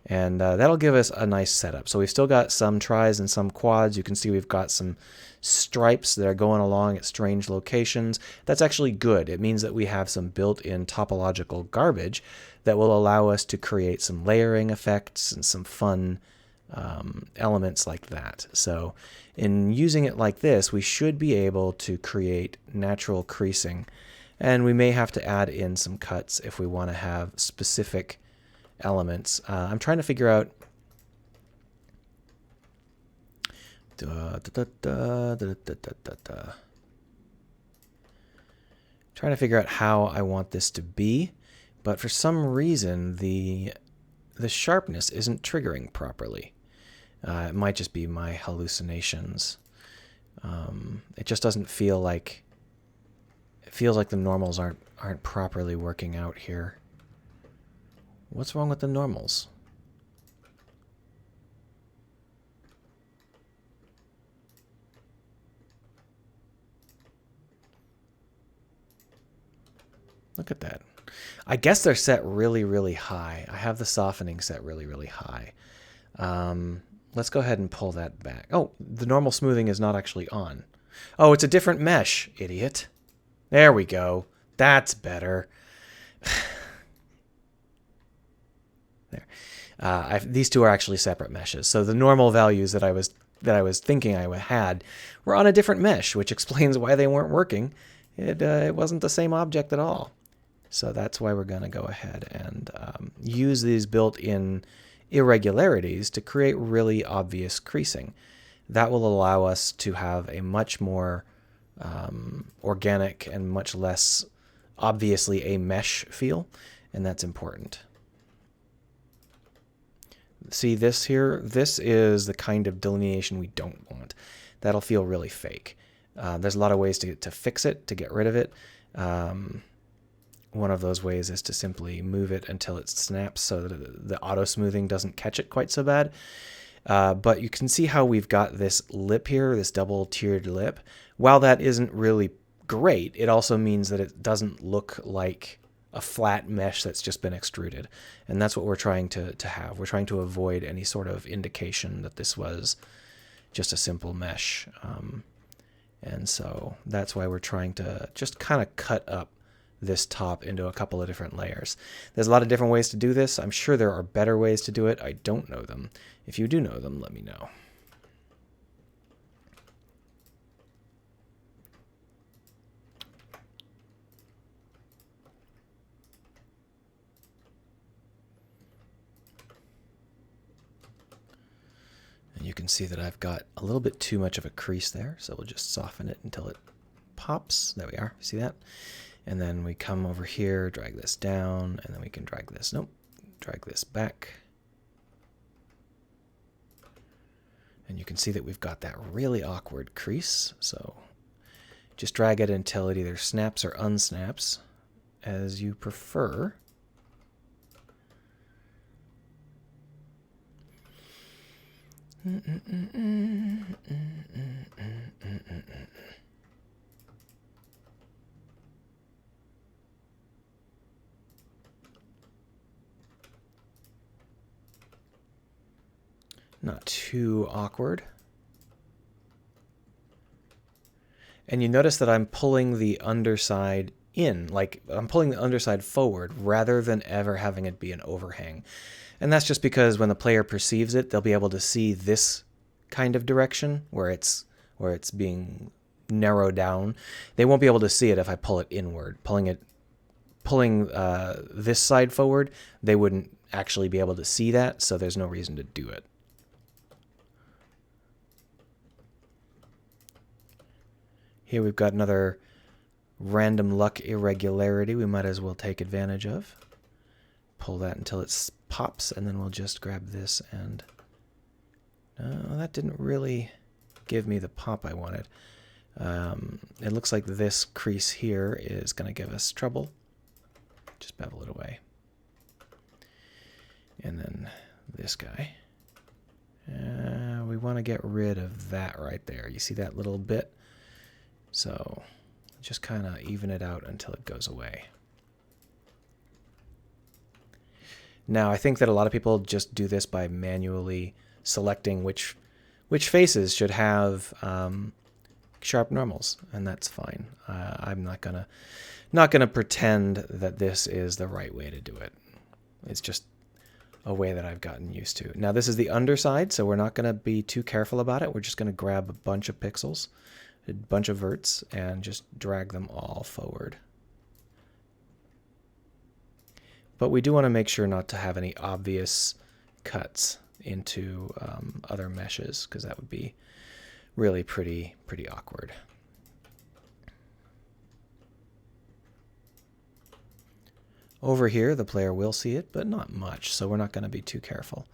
And that'll give us a nice setup. So we've still got some tris and some quads. You can see we've got some stripes that are going along at strange locations. That's actually good. It means that we have some built-in topological garbage that will allow us to create some layering effects and some fun elements like that. So in using it like this, we should be able to create natural creasing. And we may have to add in some cuts if we want to have specific elements. I'm trying to figure out how I want this to be, but for some reason the sharpness isn't triggering properly. It might just be my hallucinations. It just doesn't feel like the normals aren't properly working out here. What's wrong with the normals? Look at that. I guess they're set really, really high. I have the softening set really, really high. Let's go ahead and pull that back. Oh, the normal smoothing is not actually on. Oh, it's a different mesh, idiot. There we go. That's better. There. These two are actually separate meshes. So the normal values that I was thinking I had were on a different mesh, which explains why they weren't working. It wasn't the same object at all. So that's why we're going to go ahead and use these built-in irregularities to create really obvious creasing. That will allow us to have a much more organic and much less obviously a mesh feel, and that's important. See this here? This is the kind of delineation we don't want. That'll feel really fake. There's a lot of ways to fix it, to get rid of it. One of those ways is to simply move it until it snaps so that the auto smoothing doesn't catch it quite so bad. But you can see how we've got this lip here, this double tiered lip. While that isn't really great, it also means that it doesn't look like a flat mesh that's just been extruded. And that's what we're trying to have. We're trying to avoid any sort of indication that this was just a simple mesh. And so that's why we're trying to just kind of cut up this top into a couple of different layers. There's a lot of different ways to do this. I'm sure there are better ways to do it. I don't know them. If you do know them, let me know. And you can see that I've got a little bit too much of a crease there, so we'll just soften it until it pops. There we are. See that? And then we come over here, drag this down, and then we can drag this. Nope. Drag this back. And you can see that we've got that really awkward crease. So just drag it until it either snaps or unsnaps as you prefer. Not too awkward. And you notice that I'm pulling the underside in, like I'm pulling the underside forward rather than ever having it be an overhang. And that's just because when the player perceives it, they'll be able to see this kind of direction where it's being narrowed down. They won't be able to see it if I pull it inward. Pulling this side forward, they wouldn't actually be able to see that, so there's no reason to do it. Here we've got another random luck irregularity we might as well take advantage of. Pull that until it pops, and then we'll just grab this and... No, that didn't really give me the pop I wanted. It looks like this crease here is going to give us trouble. Just bevel it away. And then this guy. We want to get rid of that right there. You see that little bit? So just kind of even it out until it goes away. Now, I think that a lot of people just do this by manually selecting which faces should have sharp normals, and that's fine. I'm not gonna pretend that this is the right way to do it. It's just a way that I've gotten used to. Now, this is the underside, so we're not going to be too careful about it. We're just going to grab a bunch of pixels, a bunch of verts, and just drag them all forward. But we do want to make sure not to have any obvious cuts into other meshes, because that would be really pretty awkward. Over here, the player will see it, but not much, so we're not going to be too careful.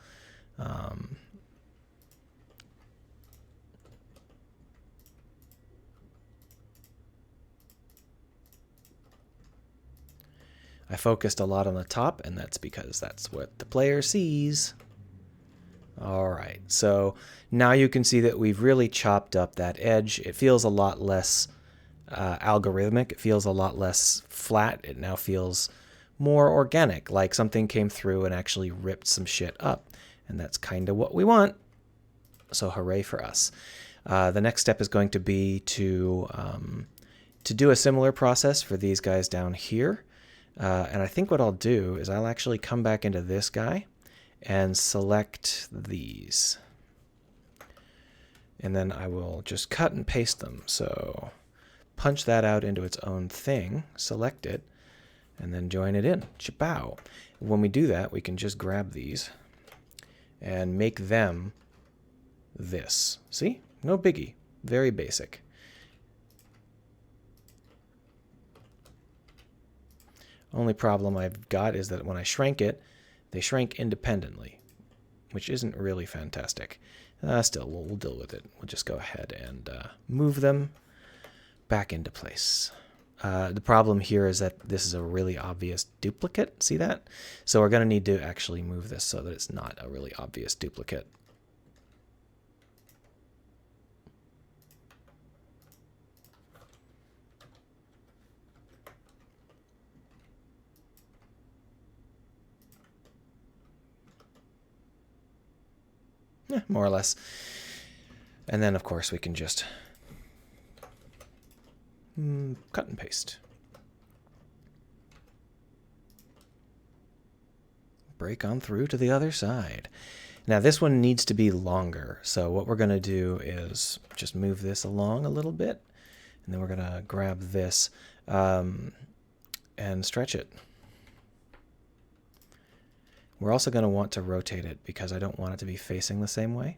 I focused a lot on the top, and that's because that's what the player sees. All right, so now you can see that we've really chopped up that edge. It feels a lot less algorithmic. It feels a lot less flat. It now feels more organic, like something came through and actually ripped some shit up. And that's kind of what we want. So hooray for us. The next step is going to be to do a similar process for these guys down here. And I think what I'll do is I'll actually come back into this guy and select these. And then I will just cut and paste them. So punch that out into its own thing, select it, and then join it in. Chapow. When we do that, we can just grab these and make them this. See? No biggie. Very basic. Only problem I've got is that when I shrank it, they shrank independently, which isn't really fantastic. Still, we'll deal with it. We'll just go ahead and move them back into place. The problem here is that this is a really obvious duplicate. See that? So we're going to need to actually move this so that it's not a really obvious duplicate. Yeah, more or less. And then, of course, we can just cut and paste. Break on through to the other side. Now this one needs to be longer. So what we're going to do is just move this along a little bit. And then we're going to grab this and stretch it. We're also going to want to rotate it because I don't want it to be facing the same way.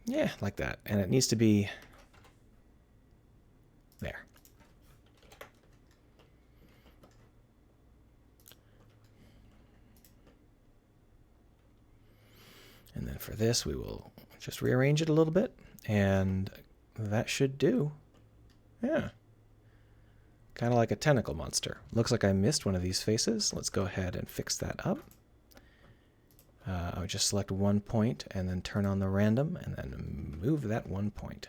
Yeah, like that. And it needs to be there. And then for this, we will just rearrange it a little bit. And that should do. Yeah. Kind of like a tentacle monster. Looks like I missed one of these faces. Let's go ahead and fix that up. I would just select one point and then turn on the random and then move that one point.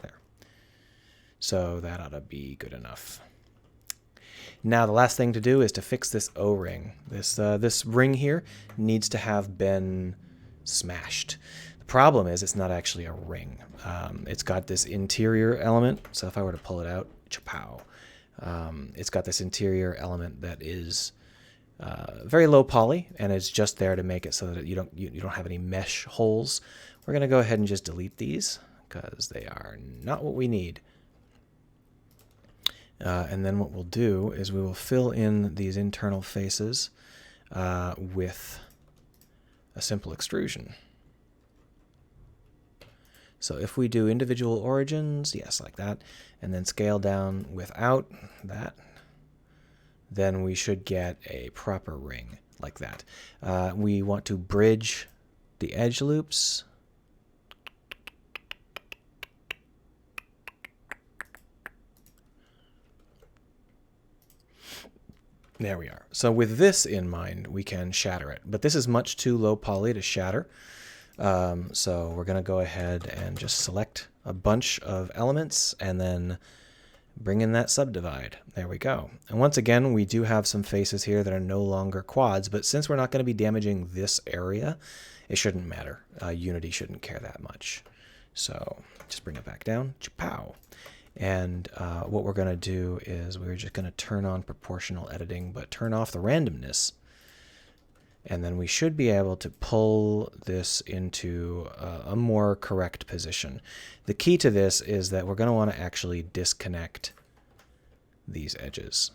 There. So that ought to be good enough. Now the last thing to do is to fix this O-ring. This ring here needs to have been smashed. The problem is it's not actually a ring. It's got this interior element. So if I were to pull it out, chapow. It's got this interior element that is very low poly, and it's just there to make it so that you don't have any mesh holes. We're going to go ahead and just delete these because they are not what we need. And then what we'll do is we will fill in these internal faces with a simple extrusion. So if we do individual origins, yes, like that, and then scale down without that, then we should get a proper ring like that. We want to bridge the edge loops. There we are. So with this in mind, we can shatter it. But this is much too low poly to shatter. So we're going to go ahead and just select a bunch of elements and then bring in that subdivide. There we go. And once again, we do have some faces here that are no longer quads, but since we're not going to be damaging this area, it shouldn't matter. Unity shouldn't care that much. So just bring it back down. Pow. And what we're going to do is we're just going to turn on proportional editing, but turn off the randomness. And then we should be able to pull this into a more correct position. The key to this is that we're going to want to actually disconnect these edges.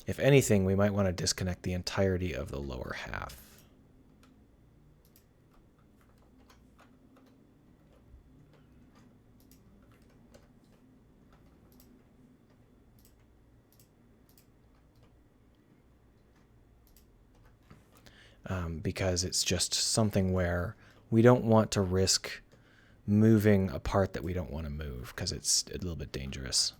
If anything, we might want to disconnect the entirety of the lower half. Because it's just something where we don't want to risk moving a part that we don't want to move because it's a little bit dangerous.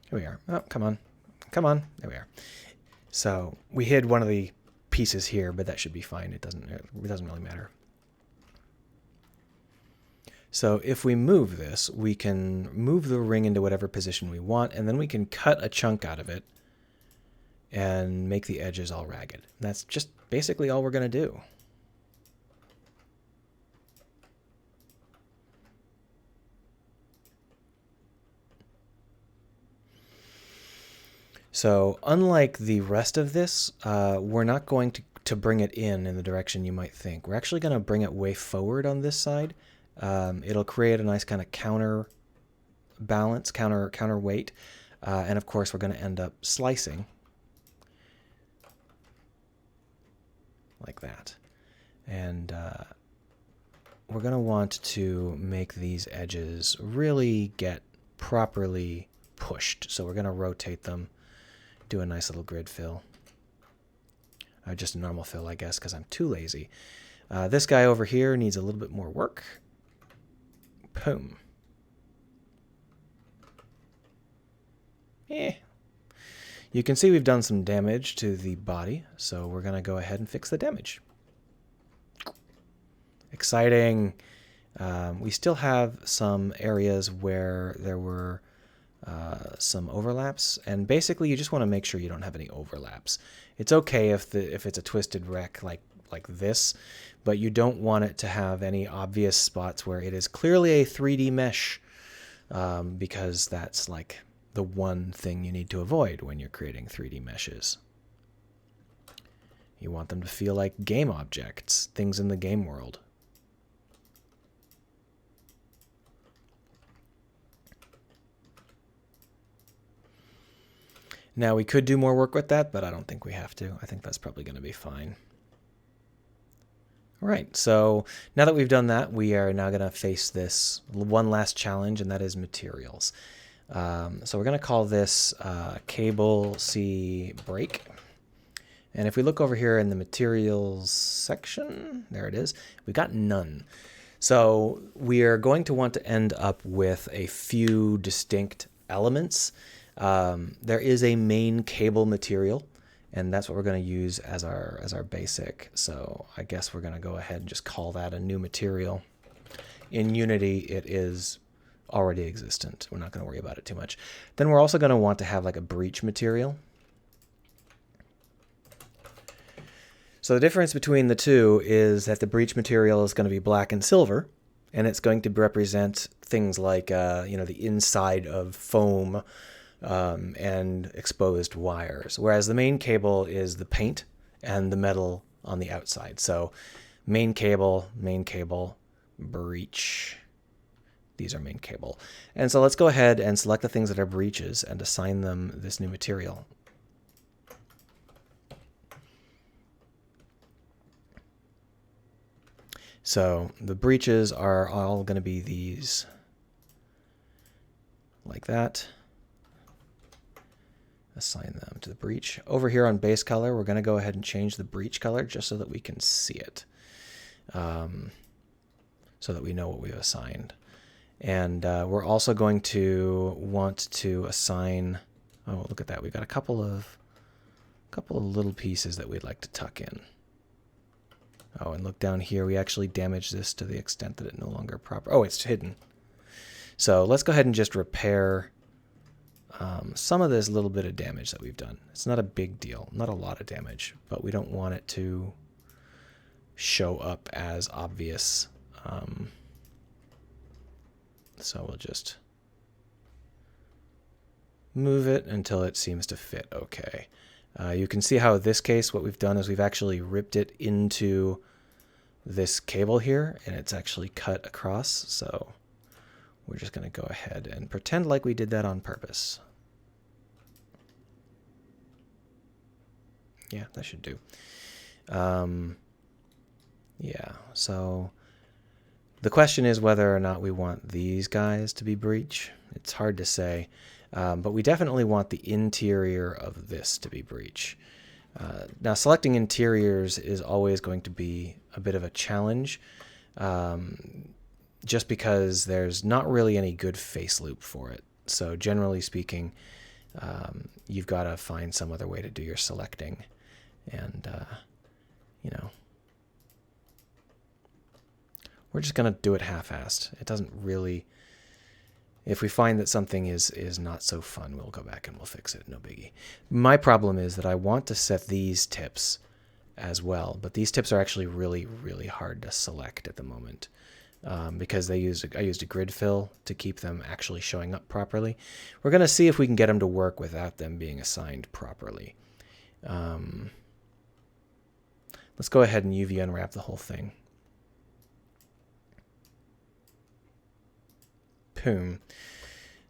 Here we are. Oh, come on. Come on. There we are. So we hid one of the pieces here, but that should be fine. It doesn't really matter. So if we move this, we can move the ring into whatever position we want, and then we can cut a chunk out of it and make the edges all ragged. And that's just basically all we're going to do. So unlike the rest of this, we're not going to bring it in the direction you might think. We're actually going to bring it way forward on this side. It'll create a nice kind of counter balance, counterweight. And of course, we're going to end up slicing like that. And we're going to want to make these edges really get properly pushed. So we're going to rotate them, do a nice little grid fill. Just a normal fill, I guess, because I'm too lazy. This guy over here needs a little bit more work. Boom. You can see we've done some damage to the body, so we're going to go ahead and fix the damage. Exciting. We still have some areas where there were some overlaps, and basically you just want to make sure you don't have any overlaps. It's okay if it's a twisted wreck like this, but you don't want it to have any obvious spots where it is clearly a 3D mesh, because that's like the one thing you need to avoid when you're creating 3D meshes. You want them to feel like game objects, things in the game world. Now, we could do more work with that, but I don't think we have to. I think that's probably going to be fine. All right, so now that we've done that, we are now going to face this one last challenge, and that is materials. So we're going to call this Cable C Break. And if we look over here in the materials section, there it is, we got none. So we are going to want to end up with a few distinct elements. There is a main cable material, and that's what we're going to use as our basic. So I guess we're going to go ahead and just call that a new material. In Unity, it is already existent. We're not going to worry about it too much. Then we're also going to want to have like a breach material. So the difference between the two is that the breach material is going to be black and silver, and it's going to represent things like the inside of foam and exposed wires, whereas the main cable is the paint and the metal on the outside. So main cable, breach. These are main cable. And so let's go ahead and select the things that are breaches and assign them this new material. So the breaches are all going to be these, like that. Assign them to the breach. Over here on base color, we're going to go ahead and change the breach color just so that we can see it, so that we know what we've assigned. And we're also going to want to assign, oh, look at that. We've got a couple of little pieces that we'd like to tuck in. Oh, and look down here. We actually damaged this to the extent that it no longer proper. Oh, it's hidden. So let's go ahead and just repair some of this little bit of damage that we've done. It's not a big deal, not a lot of damage, but we don't want it to show up as obvious. So we'll just move it until it seems to fit okay. You can see how in this case what we've done is we've actually ripped it into this cable here, and it's actually cut across. So we're just going to go ahead and pretend like we did that on purpose. Yeah, that should do. Yeah, so the question is whether or not we want these guys to be breach. It's hard to say, but we definitely want the interior of this to be breach. Now, selecting interiors is always going to be a bit of a challenge, just because there's not really any good face loop for it. So generally speaking, you've got to find some other way to do your selecting. And, you know, we're just going to do it half-assed. It doesn't really... If we find that something is not so fun, we'll go back and we'll fix it. No biggie. My problem is that I want to set these tips as well, but these tips are actually really, really hard to select at the moment because I used a grid fill to keep them actually showing up properly. We're going to see if we can get them to work without them being assigned properly. Let's go ahead and UV unwrap the whole thing. Boom.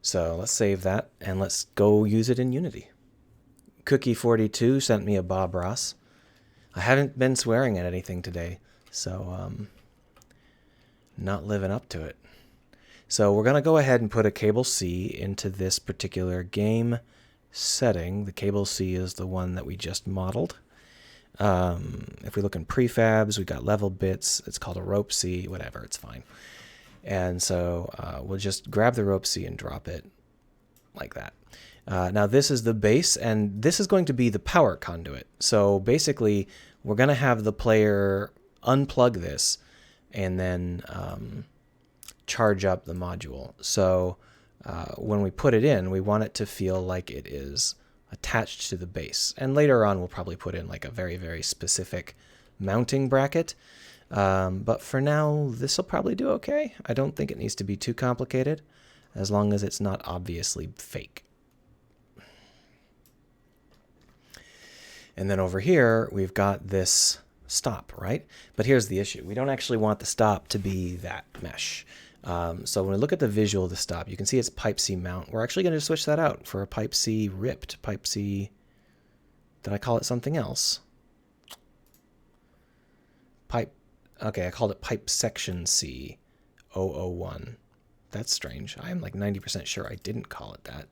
So let's save that and let's go use it in Unity. Cookie42 sent me a Bob Ross. I haven't been swearing at anything today, so not living up to it. So we're going to go ahead and put a cable C into this particular game setting. The cable C is the one that we just modeled. If we look in prefabs, we've got level bits. It's called a rope C, whatever, it's fine. And so we'll just grab the rope C and drop it like that. Now this is the base, and this is going to be the power conduit. So basically, we're going to have the player unplug this and then charge up the module. So when we put it in, we want it to feel like it is attached to the base. And later on, we'll probably put in like a very, very specific mounting bracket. But for now, this will probably do okay. I don't think it needs to be too complicated, as long as it's not obviously fake. And then over here, we've got this stop, right? But here's the issue. We don't actually want the stop to be that mesh. So when we look at the visual of the stop, you can see it's pipe C mount. We're actually going to switch that out for a pipe C ripped. Pipe C, did I call it something else? Okay, I called it pipe section C 001. That's strange. I am like 90% sure I didn't call it that.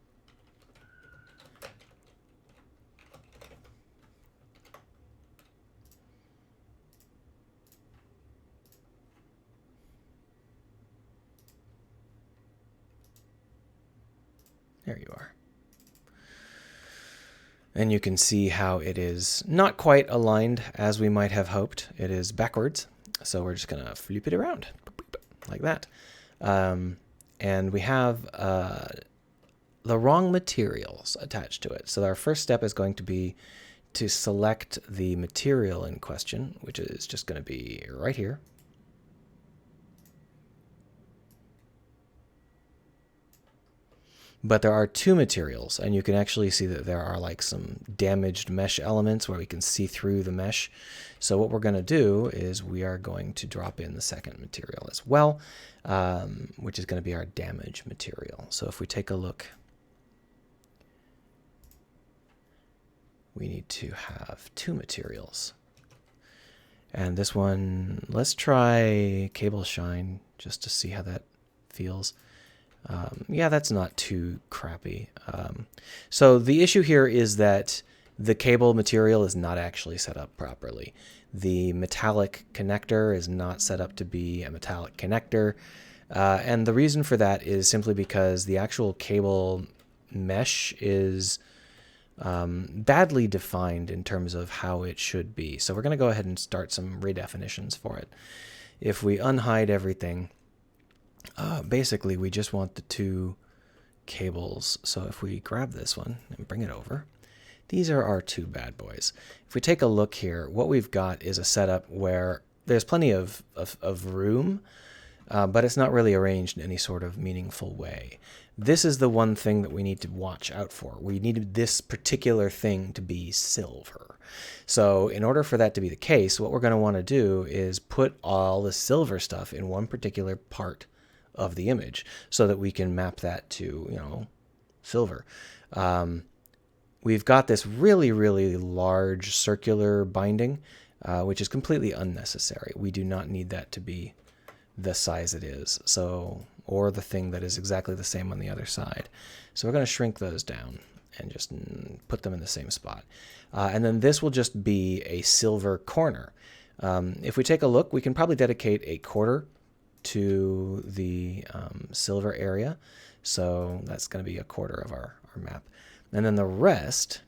There you are. And you can see how it is not quite aligned as we might have hoped. It is backwards. So we're just going to flip it around like that. And we have the wrong materials attached to it. So our first step is going to be to select the material in question, which is just going to be right here. But there are two materials, and you can actually see that there are like some damaged mesh elements where we can see through the mesh. So what we're going to do is we are going to drop in the second material as well, which is going to be our damage material. So if we take a look, we need to have two materials. And this one, let's try Cable Shine just to see how that feels. Yeah, that's not too crappy. So the issue here is that the cable material is not actually set up properly. The metallic connector is not set up to be a metallic connector. And the reason for that is simply because the actual cable mesh is badly defined in terms of how it should be. So we're going to go ahead and start some redefinitions for it. If we unhide everything, basically we just want the two cables. So if we grab this one and bring it over, these are our two bad boys. If we take a look here, what we've got is a setup where there's plenty of room, but it's not really arranged in any sort of meaningful way. This is the one thing that we need to watch out for. We need this particular thing to be silver. So in order for that to be the case, what we're going to want to do is put all the silver stuff in one particular part of the image so that we can map that to, you know, silver. We've got this really, really large circular binding, which is completely unnecessary. We do not need that to be the size it is, so, or the thing that is exactly the same on the other side. So we're going to shrink those down and just put them in the same spot. And then this will just be a silver corner. If we take a look, we can probably dedicate a quarter to the silver area. So that's going to be a quarter of our map. And then the rest,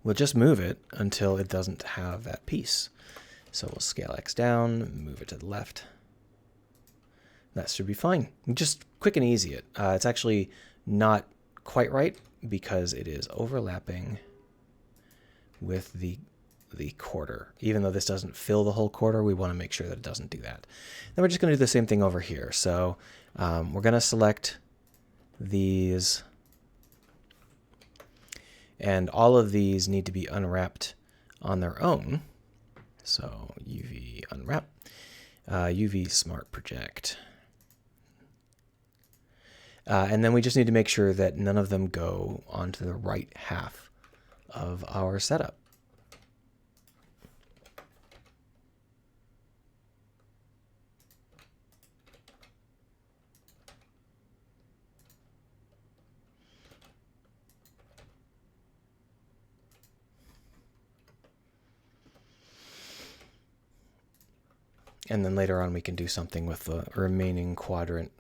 we'll just move it until it doesn't have that piece. So we'll scale X down, move it to the left. That should be fine. Just quick and easy it. It's actually not quite right because it is overlapping with the quarter. Even though this doesn't fill the whole quarter, we want to make sure that it doesn't do that. Then we're just going to do the same thing over here. So we're going to select these, and all of these need to be unwrapped on their own. So UV unwrap, UV smart project. And then we just need to make sure that none of them go onto the right half of our setup. And then later on we can do something with the remaining quadrant.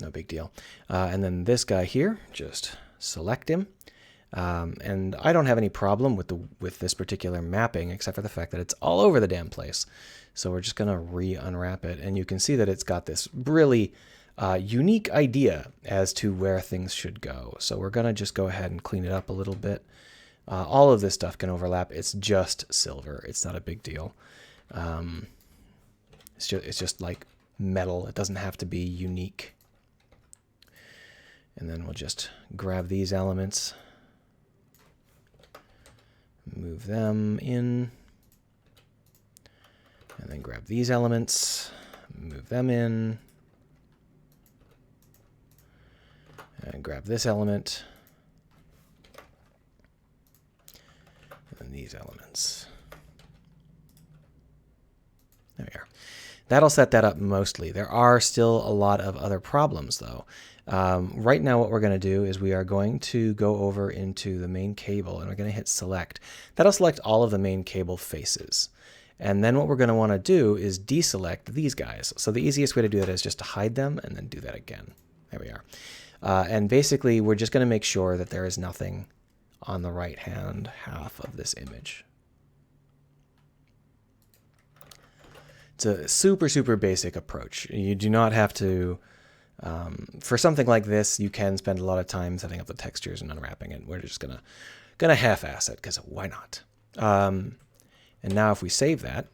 No big deal. And then this guy here, just select him. And I don't have any problem with this particular mapping, except for the fact that it's all over the damn place. So we're just going to re-unwrap it. And you can see that it's got this really unique idea as to where things should go. So we're going to just go ahead and clean it up a little bit. All of this stuff can overlap. It's just silver. It's not a big deal. It's just like metal. It doesn't have to be unique. And then we'll just grab these elements, move them in, and then grab these elements, move them in, and grab this element, and these elements. There we are. That'll set that up mostly. There are still a lot of other problems, though. Right now what we're going to do is we are going to go over into the main cable and we're going to hit select. That'll select all of the main cable faces. And then what we're going to want to do is deselect these guys. So the easiest way to do that is just to hide them and then do that again. There we are. And basically we're just going to make sure that there is nothing on the right hand half of this image. It's a super, super basic approach. You do not have to, for something like this, you can spend a lot of time setting up the textures and unwrapping it. We're just gonna half-ass it because why not? And now if we save that,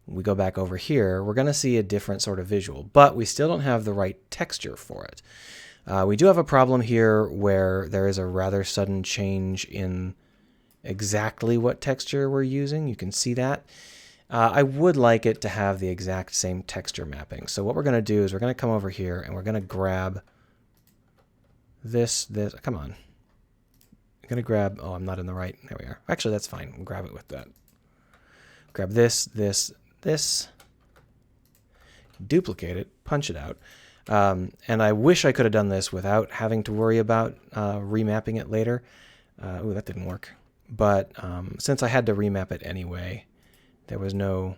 we go back over here, we're gonna see a different sort of visual, but we still don't have the right texture for it. We do have a problem here where there is a rather sudden change in exactly what texture we're using. You can see that. I would like it to have the exact same texture mapping. So what we're going to do is we're going to come over here and we're going to grab this, come on. I'm going to grab, oh, I'm not in the right, there we are. Actually, that's fine. We'll grab it with that. Grab this, duplicate it, punch it out. And I wish I could have done this without having to worry about remapping it later. Ooh, that didn't work. But since I had to remap it anyway, there was no...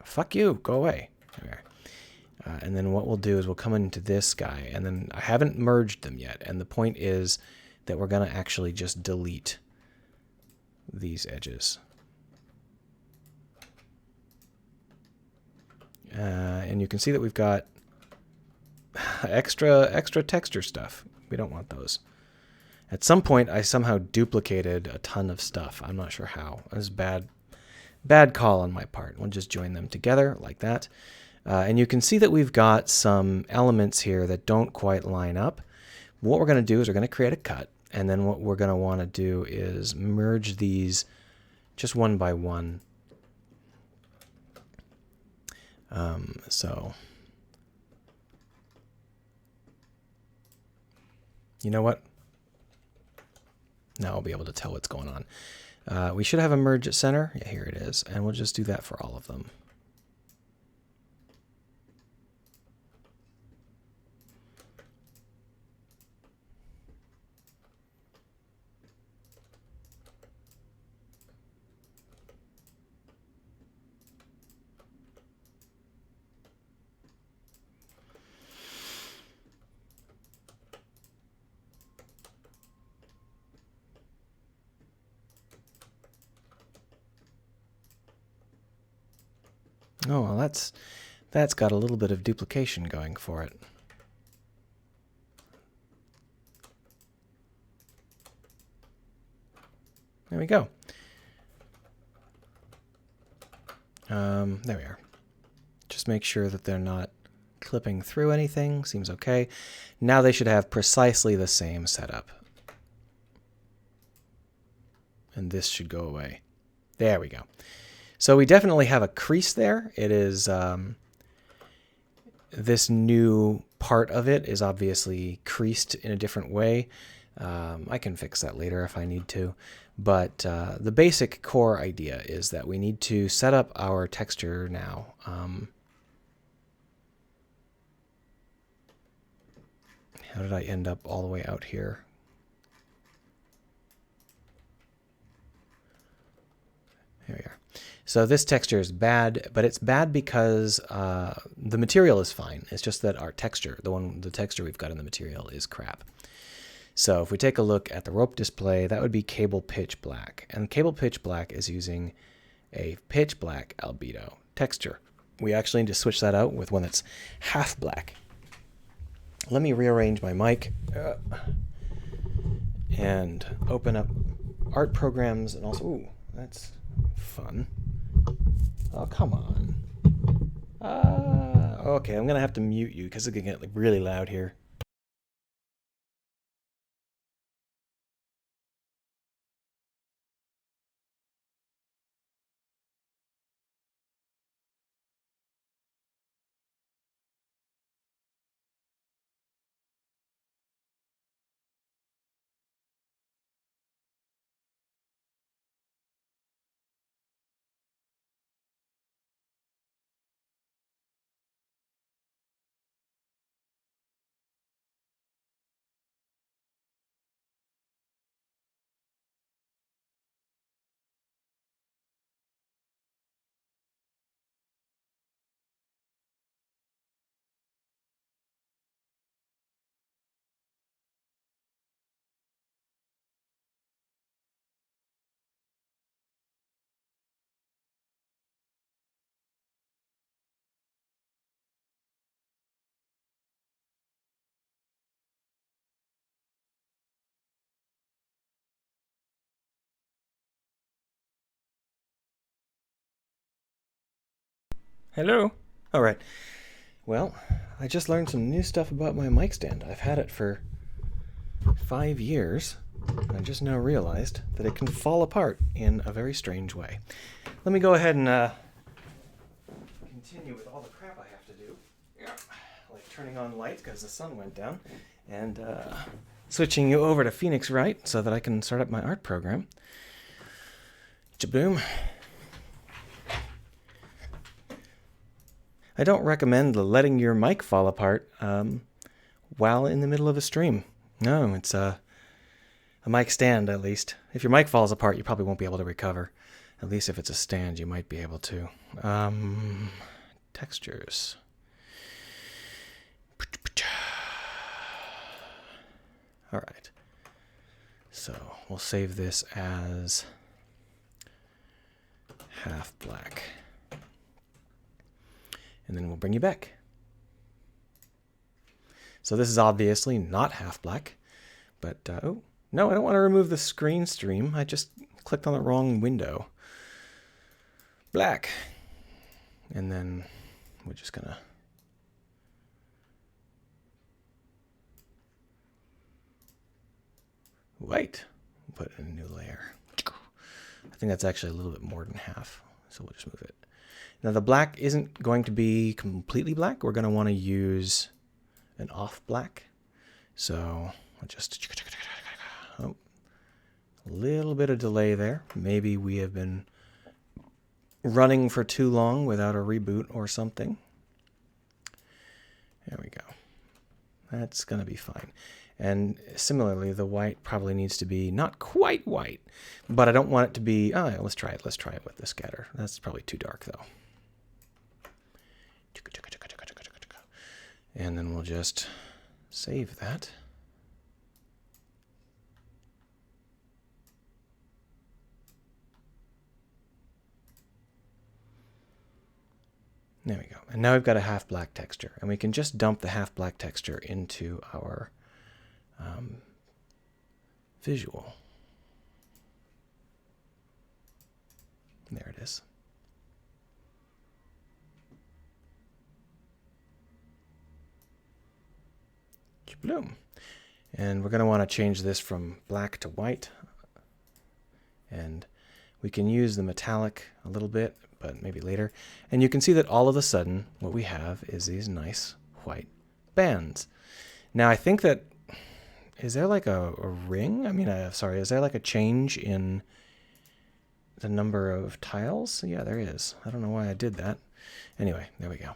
Fuck you, go away. There we are. And then what we'll do is we'll come into this guy, and then I haven't merged them yet. And the point is that we're going to actually just delete these edges. And you can see that we've got extra texture stuff. We don't want those. At some point, I somehow duplicated a ton of stuff. I'm not sure how. It was bad call on my part. We'll just join them together like that. And you can see that we've got some elements here that don't quite line up. What we're going to do is we're going to create a cut. And then what we're going to want to do is merge these just one by one. So, you know what? Now I'll be able to tell what's going on. We should have a merge at center. Yeah, here it is. And we'll just do that for all of them. Oh, well, that's got a little bit of duplication going for it. There we go. There we are. Just make sure that they're not clipping through anything. Seems okay. Now they should have precisely the same setup. And this should go away. There we go. So we definitely have a crease there. It is, this new part of it is obviously creased in a different way. I can fix that later if I need to. But the basic core idea is that we need to set up our texture now. How did I end up all the way out here? Here we are. So this texture is bad, but it's bad because the material is fine. It's just that our texture, the texture we've got in the material is crap. So if we take a look at the rope display, that would be cable pitch black. And cable pitch black is using a pitch black albedo texture. We actually need to switch that out with one that's half black. Let me rearrange my mic and open up art programs and also, ooh, that's fun. Oh, come on. Okay, I'm going to have to mute you because it's going to get like really loud here. Hello. All right. Well, I just learned some new stuff about my mic stand. I've had it for 5 years. I just now realized that it can fall apart in a very strange way. Let me go ahead and continue with all the crap I have to do. Like turning on lights because the sun went down, and switching you over to Phoenix Wright so that I can start up my art program. Jaboom. I don't recommend letting your mic fall apart while in the middle of a stream. No, it's a mic stand, at least. If your mic falls apart, you probably won't be able to recover. At least if it's a stand, you might be able to. textures. All right. So we'll save this as half black. And then we'll bring you back. So this is obviously not half black, but oh, no, I don't want to remove the screen stream. I just clicked on the wrong window. Black. And then we're just gonna white. Put in a new layer. I think that's actually a little bit more than half, so we'll just move it. Now the black isn't going to be completely black. We're going to want to use an off black. So I'll just, oh, a little bit of delay there. Maybe we have been running for too long without a reboot or something. There we go. That's going to be fine. And similarly, the white probably needs to be not quite white, but I don't want it to be, oh, yeah, let's try it. Let's try it with the scatter. That's probably too dark, though. And then we'll just save that. There we go. And now we've got a half black texture, and we can just dump the half black texture into our visual. There it is. Bloom. And we're going to want to change this from black to white. And we can use the metallic a little bit, but maybe later. And you can see that all of a sudden what we have is these nice white bands. Now I think that, is there like a ring? I mean, sorry, is there like a change in the number of tiles? Yeah, there is. I don't know why I did that. Anyway, there we go.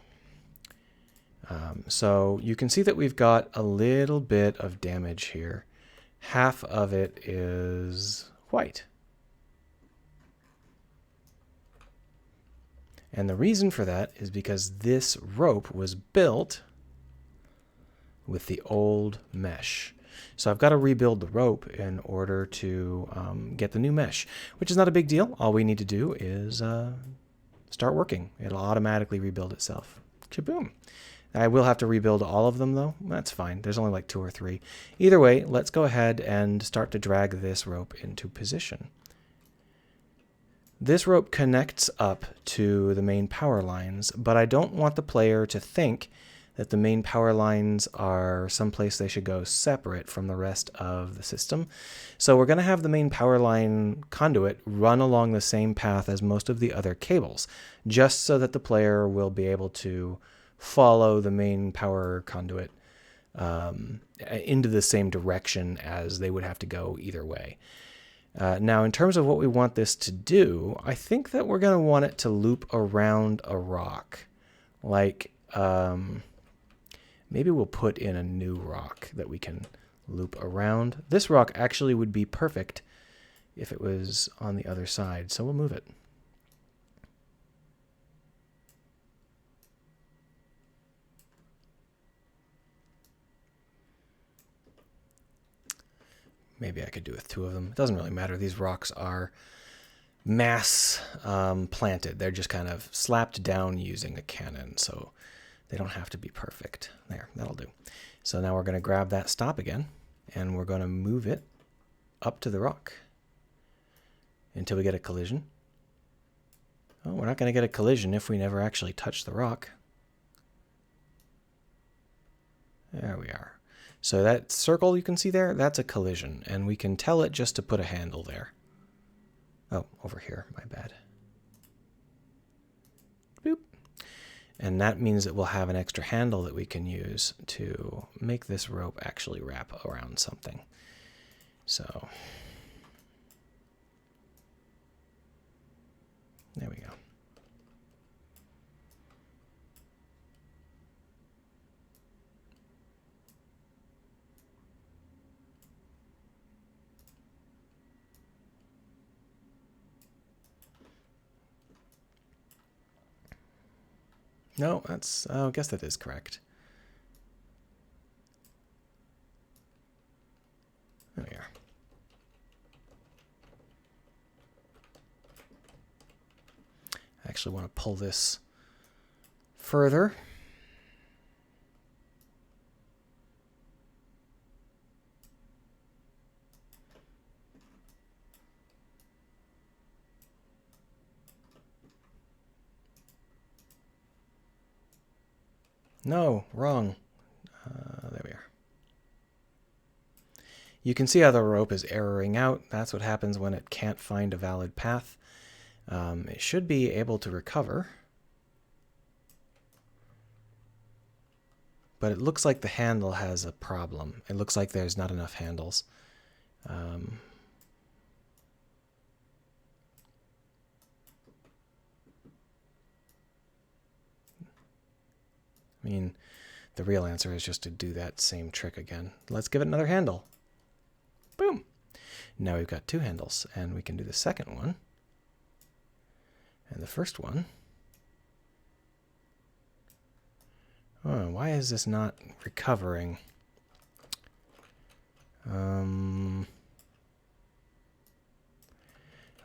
So you can see that we've got a little bit of damage here. Half of it is white. And the reason for that is because this rope was built with the old mesh. So I've got to rebuild the rope in order to get the new mesh, which is not a big deal. All we need to do is start working. It'll automatically rebuild itself. Kaboom. I will have to rebuild all of them, though. That's fine. There's only like 2 or 3. Either way, let's go ahead and start to drag this rope into position. This rope connects up to the main power lines, but I don't want the player to think that the main power lines are someplace they should go separate from the rest of the system. So we're going to have the main power line conduit run along the same path as most of the other cables, just so that the player will be able to follow the main power conduit into the same direction as they would have to go either way. Now, in terms of what we want this to do, I think that we're going to want it to loop around a rock. Like, maybe we'll put in a new rock that we can loop around. This rock actually would be perfect if it was on the other side, so we'll move it. Maybe I could do with 2 of them. It doesn't really matter. These rocks are mass planted. They're just kind of slapped down using a cannon, so they don't have to be perfect. There, that'll do. So now we're going to grab that stop again, and we're going to move it up to the rock until we get a collision. Oh, we're not going to get a collision if we never actually touch the rock. There we are. So that circle you can see there, that's a collision, and we can tell it just to put a handle there. Oh, over here, my bad. Boop. And that means that we'll have an extra handle that we can use to make this rope actually wrap around something. So, there we go. No, that's... oh, I guess that is correct. There we are. I actually want to pull this further. No, wrong. There we are. You can see how the rope is erroring out. That's what happens when it can't find a valid path. It should be able to recover. But it looks like the handle has a problem. It looks like there's not enough handles. I mean, the real answer is just to do that same trick again. Let's give it another handle. Boom. Now we've got two handles, and we can do the second one. And the first one. Oh, why is this not recovering?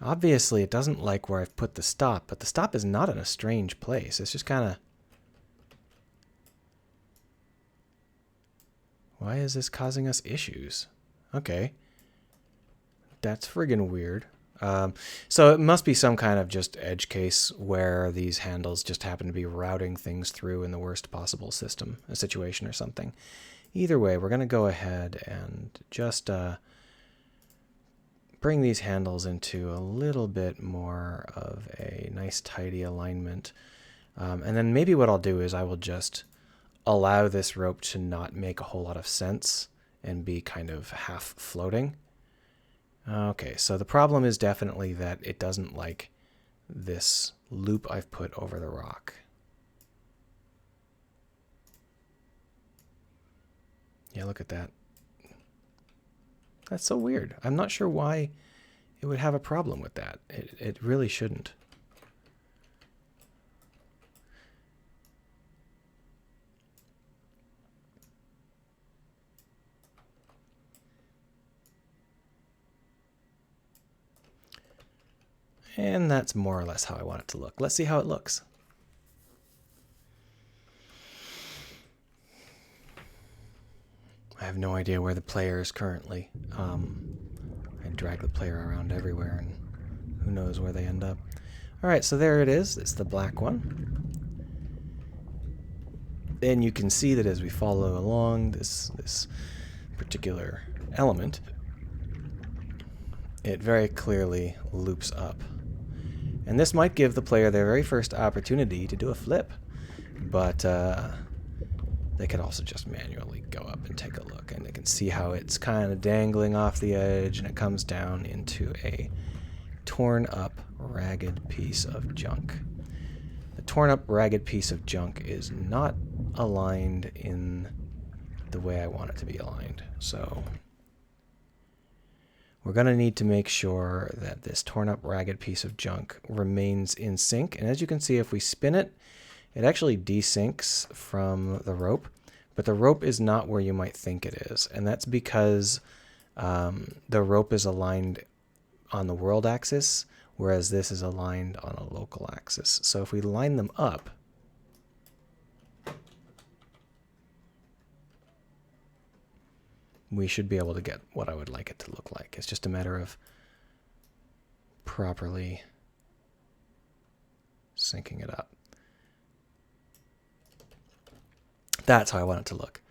Obviously, it doesn't like where I've put the stop, but the stop is not in a strange place. It's just kind of... why is this causing us issues? Okay. That's friggin' weird. So it must be some kind of just edge case where these handles just happen to be routing things through in the worst possible situation or something. Either way, we're going to go ahead and just bring these handles into a little bit more of a nice tidy alignment. And then maybe what I'll do is I will just allow this rope to not make a whole lot of sense and be kind of half floating. Okay, so the problem is definitely that it doesn't like this loop I've put over the rock. Yeah, look at that. That's so weird. I'm not sure why it would have a problem with that. It really shouldn't. And that's more or less how I want it to look. Let's see how it looks. I have no idea where the player is currently. I drag the player around everywhere, and who knows where they end up. All right, so there it is. It's the black one. And you can see that as we follow along this particular element, it very clearly loops up. And this might give the player their very first opportunity to do a flip, but they could also just manually go up and take a look, and they can see how it's kind of dangling off the edge, and it comes down into a torn up, ragged piece of junk. The torn up, ragged piece of junk is not aligned in the way I want it to be aligned, so we're going to need to make sure that this torn up, ragged piece of junk remains in sync. And as you can see, if we spin it, it actually desyncs from the rope, but the rope is not where you might think it is. And that's because the rope is aligned on the world axis, whereas this is aligned on a local axis. So if we line them up, we should be able to get what I would like it to look like. It's just a matter of properly syncing it up. That's how I want it to look.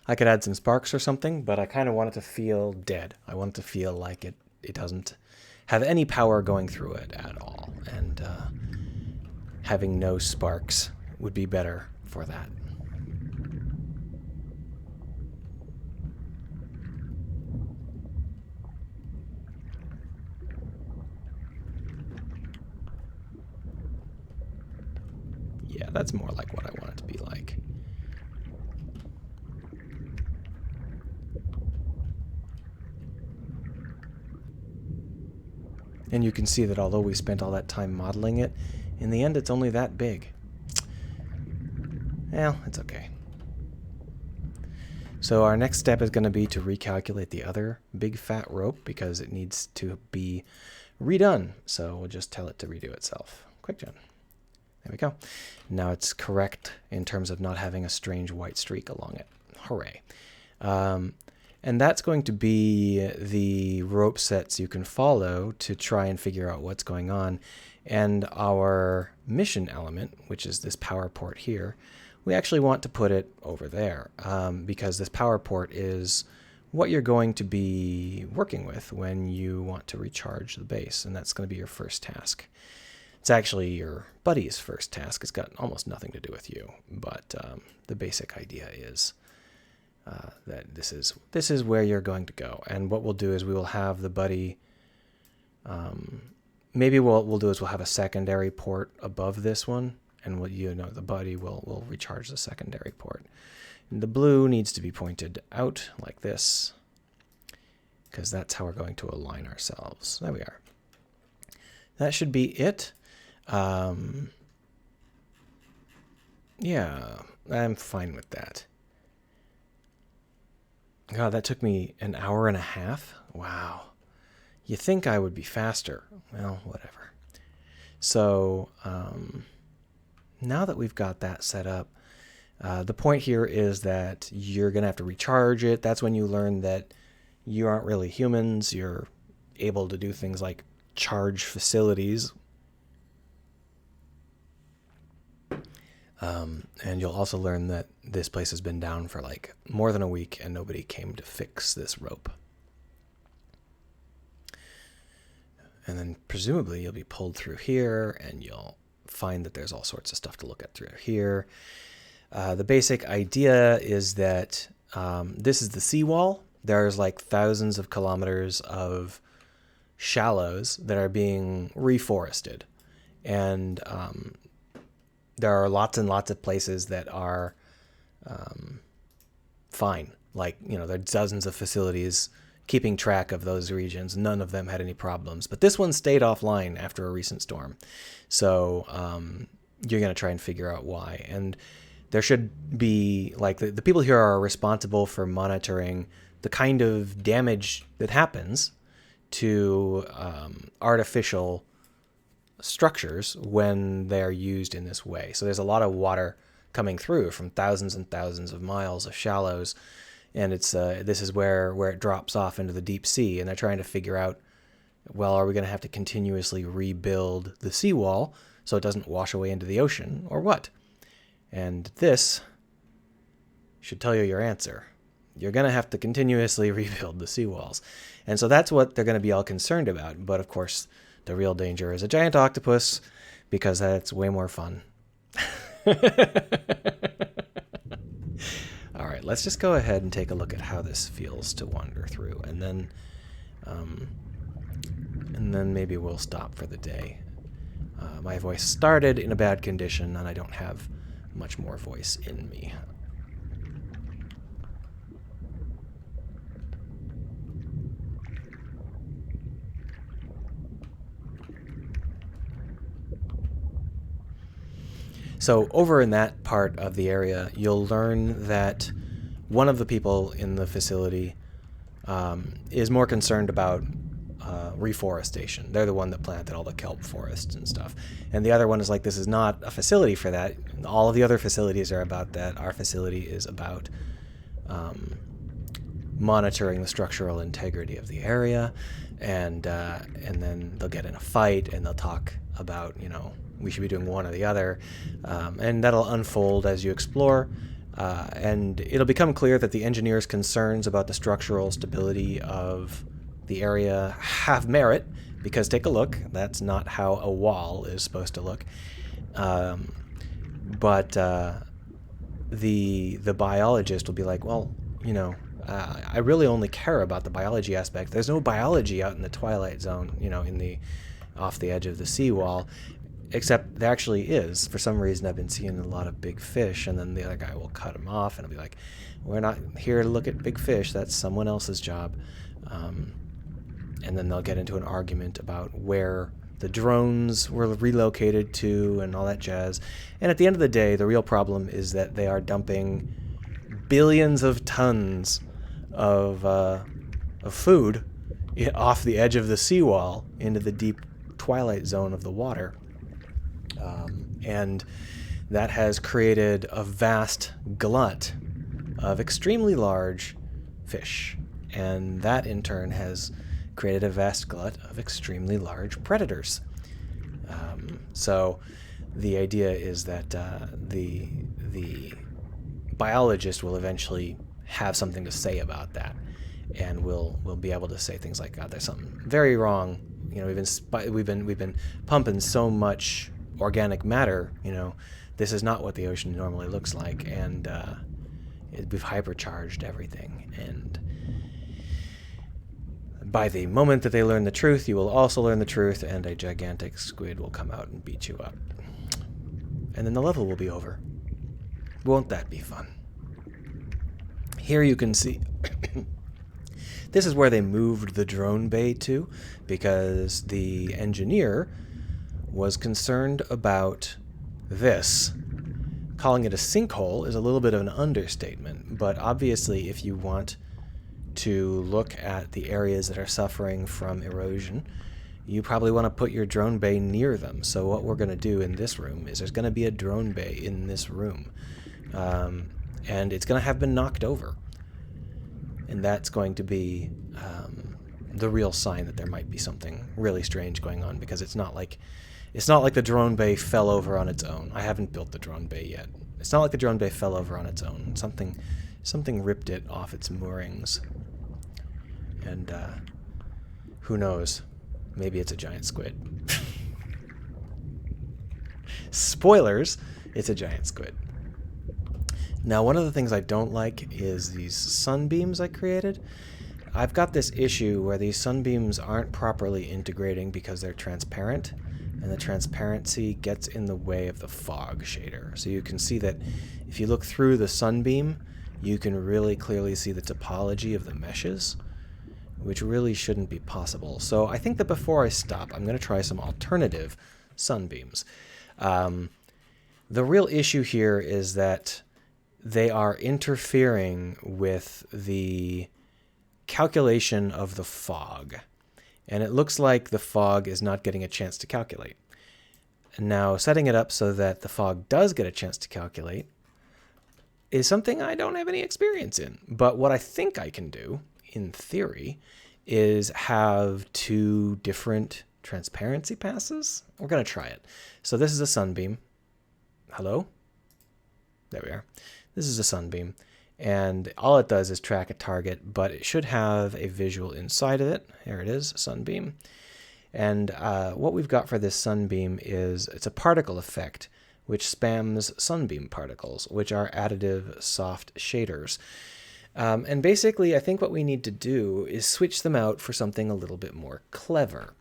I could add some sparks or something, but I kind of want it to feel dead. I want it to feel like it doesn't have any power going through it at all. And having no sparks would be better for that. Yeah, that's more like what I want it to be like. And you can see that although we spent all that time modeling it, in the end it's only that big. Well, it's okay. So our next step is going to be to recalculate the other big fat rope because it needs to be redone. So we'll just tell it to redo itself. QuickGen. There we go. Now it's correct in terms of not having a strange white streak along it. Hooray. And that's going to be the rope sets you can follow to try and figure out what's going on. And our mission element, which is this power port here, we actually want to put it over there because this power port is what you're going to be working with when you want to recharge the base. And that's going to be your first task. It's actually your buddy's first task. It's got almost nothing to do with you, but the basic idea is that this is where you're going to go. And what we'll do is we will have the buddy. Maybe what we'll do is we'll have a secondary port above this one, and the buddy will recharge the secondary port. And the blue needs to be pointed out like this, because that's how we're going to align ourselves. There we are. That should be it. Yeah, I'm fine with that. God, that took me an hour and a half. Wow. You think I would be faster. Well, whatever. So now that we've got that set up, the point here is that you're going to have to recharge it. That's when you learn that you aren't really humans. You're able to do things like charge facilities. And you'll also learn that this place has been down for like more than a week and nobody came to fix this rope. And then presumably you'll be pulled through here and you'll find that there's all sorts of stuff to look at through here. The basic idea is that this is the seawall. There's like thousands of kilometers of shallows that are being reforested. And there are lots and lots of places that are fine. Like, there are dozens of facilities keeping track of those regions. None of them had any problems. But this one stayed offline after a recent storm. So you're going to try and figure out why. And there should be, like, the people here are responsible for monitoring the kind of damage that happens to artificial structures when they're used in this way. So there's a lot of water coming through from thousands and thousands of miles of shallows, and it's this is where it drops off into the deep sea, and they're trying to figure out, well, are we going to have to continuously rebuild the seawall so it doesn't wash away into the ocean, or what? And this should tell you your answer. You're going to have to continuously rebuild the seawalls. And so that's what they're going to be all concerned about. But of course, the real danger is a giant octopus, because that's way more fun. All right, let's just go ahead and take a look at how this feels to wander through, and then maybe we'll stop for the day. My voice started in a bad condition, and I don't have much more voice in me. So over in that part of the area, you'll learn that one of the people in the facility is more concerned about reforestation. They're the one that planted all the kelp forests and stuff. And the other one is like, this is not a facility for that. All of the other facilities are about that. Our facility is about monitoring the structural integrity of the area. And then they'll get in a fight and they'll talk about, we should be doing one or the other. And that'll unfold as you explore. And it'll become clear that the engineers' concerns about the structural stability of the area have merit, because take a look. That's not how a wall is supposed to look. But the biologist will be like, well, I really only care about the biology aspect. There's no biology out in the Twilight Zone, off the edge of the seawall. Except there actually is. For some reason, I've been seeing a lot of big fish, and then the other guy will cut them off, and I'll be like, we're not here to look at big fish. That's someone else's job. And then they'll get into an argument about where the drones were relocated to and all that jazz. And at the end of the day, the real problem is that they are dumping billions of tons of food off the edge of the seawall into the deep twilight zone of the water. And that has created a vast glut of extremely large fish. And that in turn has created a vast glut of extremely large predators. So the idea is that the biologist will eventually have something to say about that, and we'll be able to say things like, "God, there's something very wrong. You know, we've been pumping so much organic matter. You know, this is not what the ocean normally looks like, and we've hypercharged everything." And by the moment that they learn the truth, you will also learn the truth, and a gigantic squid will come out and beat you up. And then the level will be over. Won't that be fun? Here you can see this is where they moved the drone bay to, because the engineer was concerned about this. Calling it a sinkhole is a little bit of an understatement, but obviously if you want to look at the areas that are suffering from erosion, you probably want to put your drone bay near them. So what we're going to do in this room is there's going to be a drone bay in this room. And it's going to have been knocked over. And that's going to be the real sign that there might be something really strange going on, because it's not like the drone bay fell over on its own. I haven't built the drone bay yet. It's not like the drone bay fell over on its own. Something ripped it off its moorings. And who knows? Maybe it's a giant squid. Spoilers, it's a giant squid. Now, one of the things I don't like is these sunbeams I created. I've got this issue where these sunbeams aren't properly integrating because they're transparent, and the transparency gets in the way of the fog shader. So you can see that if you look through the sunbeam, you can really clearly see the topology of the meshes, which really shouldn't be possible. So I think that before I stop, I'm going to try some alternative sunbeams. The real issue here is that they are interfering with the calculation of the fog. And it looks like the fog is not getting a chance to calculate. And now setting it up so that the fog does get a chance to calculate is something I don't have any experience in. But what I think I can do, in theory, is have two different transparency passes. We're going to try it. So this is a sunbeam. Hello? There we are. This is a sunbeam. And all it does is track a target, but it should have a visual inside of it. There it is, sunbeam. And what we've got for this sunbeam is it's a particle effect, which spams sunbeam particles, which are additive soft shaders. And basically, I think what we need to do is switch them out for something a little bit more clever.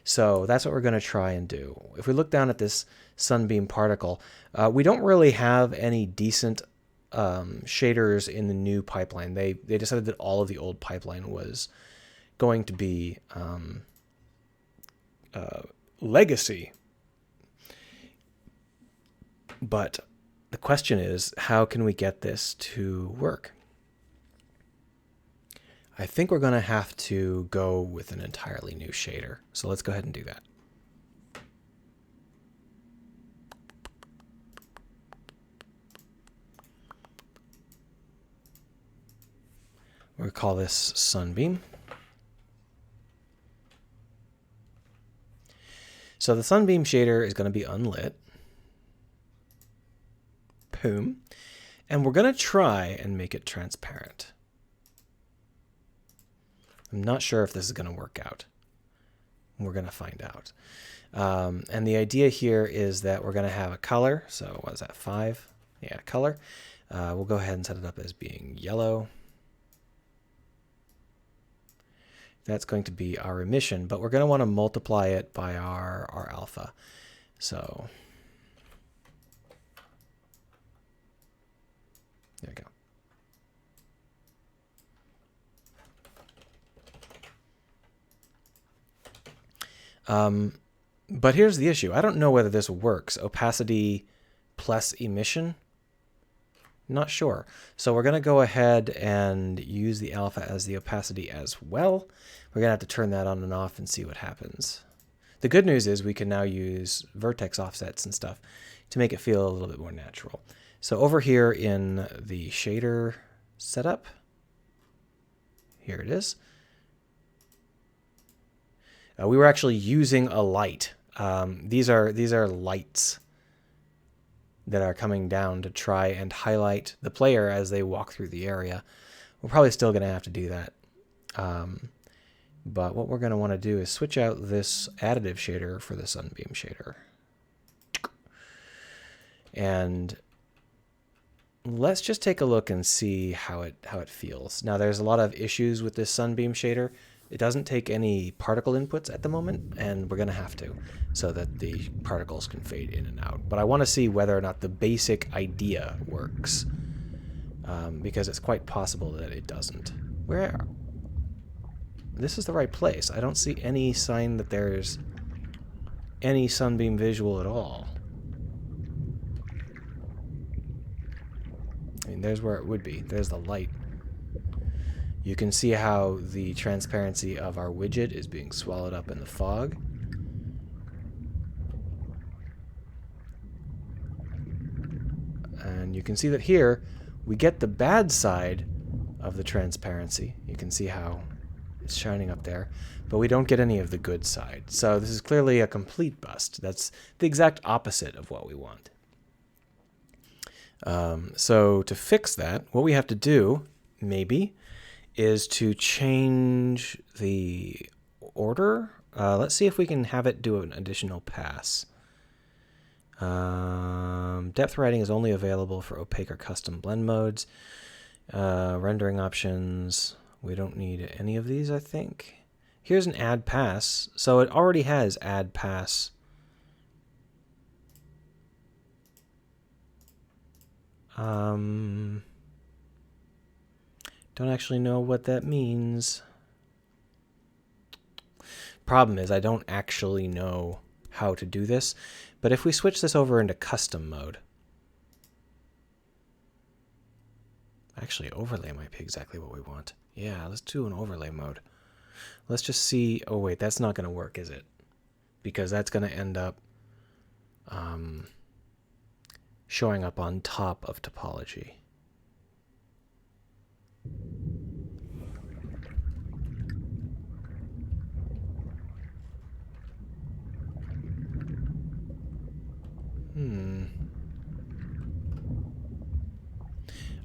So that's what we're going to try and do. If we look down at this sunbeam particle, we don't really have any decent shaders in the new pipeline. They decided that all of the old pipeline was going to be legacy. But the question is, how can we get this to work? I think we're going to have to go with an entirely new shader. So let's go ahead and do that. We'll call this Sunbeam. So the Sunbeam shader is going to be unlit. Boom. And we're going to try and make it transparent. I'm not sure if this is going to work out. We're going to find out. And the idea here is that we're going to have a color. So what is that, 5? Yeah, color. We'll go ahead and set it up as being yellow. That's going to be our emission, but we're going to want to multiply it by our alpha. So there we go. But here's the issue. I don't know whether this works. Opacity plus emission? Not sure. So we're going to go ahead and use the alpha as the opacity as well. We're going to have to turn that on and off and see what happens. The good news is we can now use vertex offsets and stuff to make it feel a little bit more natural. So over here in the shader setup, here it is. We were actually using a light. These are lights that are coming down to try and highlight the player as they walk through the area. We're probably still going to have to do that. But what we're going to want to do is switch out this additive shader for the sunbeam shader. And let's just take a look and see how it feels. Now there's a lot of issues with this sunbeam shader. It doesn't take any particle inputs at the moment, and we're going to have to, so that the particles can fade in and out. But I want to see whether or not the basic idea works, because it's quite possible that it doesn't. This is the right place. I don't see any sign that there's any sunbeam visual at all. I mean, there's where it would be. There's the light. You can see how the transparency of our widget is being swallowed up in the fog. And you can see that here we get the bad side of the transparency. You can see how it's shining up there, but we don't get any of the good side. So this is clearly a complete bust. That's the exact opposite of what we want. So to fix that, what we have to do, maybe, is to change the order. Let's see if we can have it do an additional pass. Depth writing is only available for opaque or custom blend modes. Rendering options, we don't need any of these, I think. Here's an add pass. So it already has add pass. Don't actually know what that means. Problem is, I don't actually know how to do this. But if we switch this over into custom mode, actually overlay might be exactly what we want. Yeah, let's do an overlay mode. Let's just see. Oh wait, that's not going to work, is it? Because that's going to end up showing up on top of topology.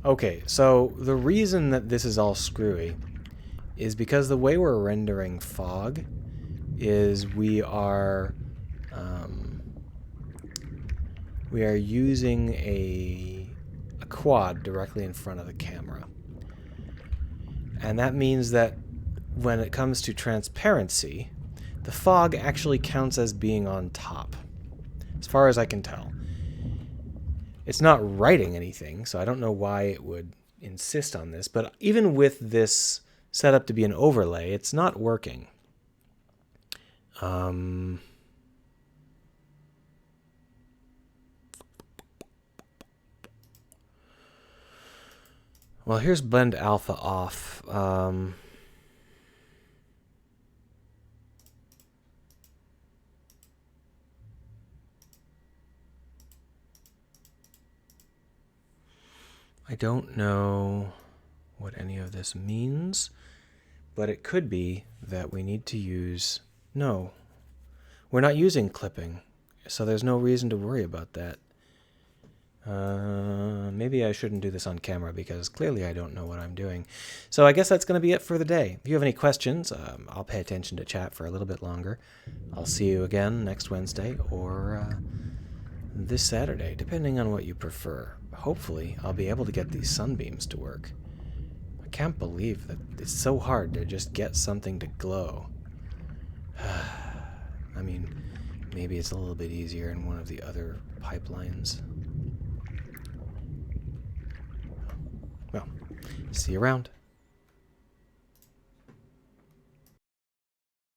Okay, so the reason that this is all screwy is because the way we're rendering fog is we are using a quad directly in front of the camera. And that means that when it comes to transparency, the fog actually counts as being on top, as far as I can tell. It's not writing anything, so I don't know why it would insist on this, but even with this set up to be an overlay, it's not working. Well, here's blend alpha off. I don't know what any of this means, but it could be that we need to use... No, we're not using clipping, so there's no reason to worry about that. Maybe I shouldn't do this on camera because clearly I don't know what I'm doing. So I guess that's going to be it for the day. If you have any questions, I'll pay attention to chat for a little bit longer. I'll see you again next Wednesday or this Saturday, depending on what you prefer. Hopefully, I'll be able to get these sunbeams to work. I can't believe that it's so hard to just get something to glow. I mean, maybe it's a little bit easier in one of the other pipelines. Well, see you around.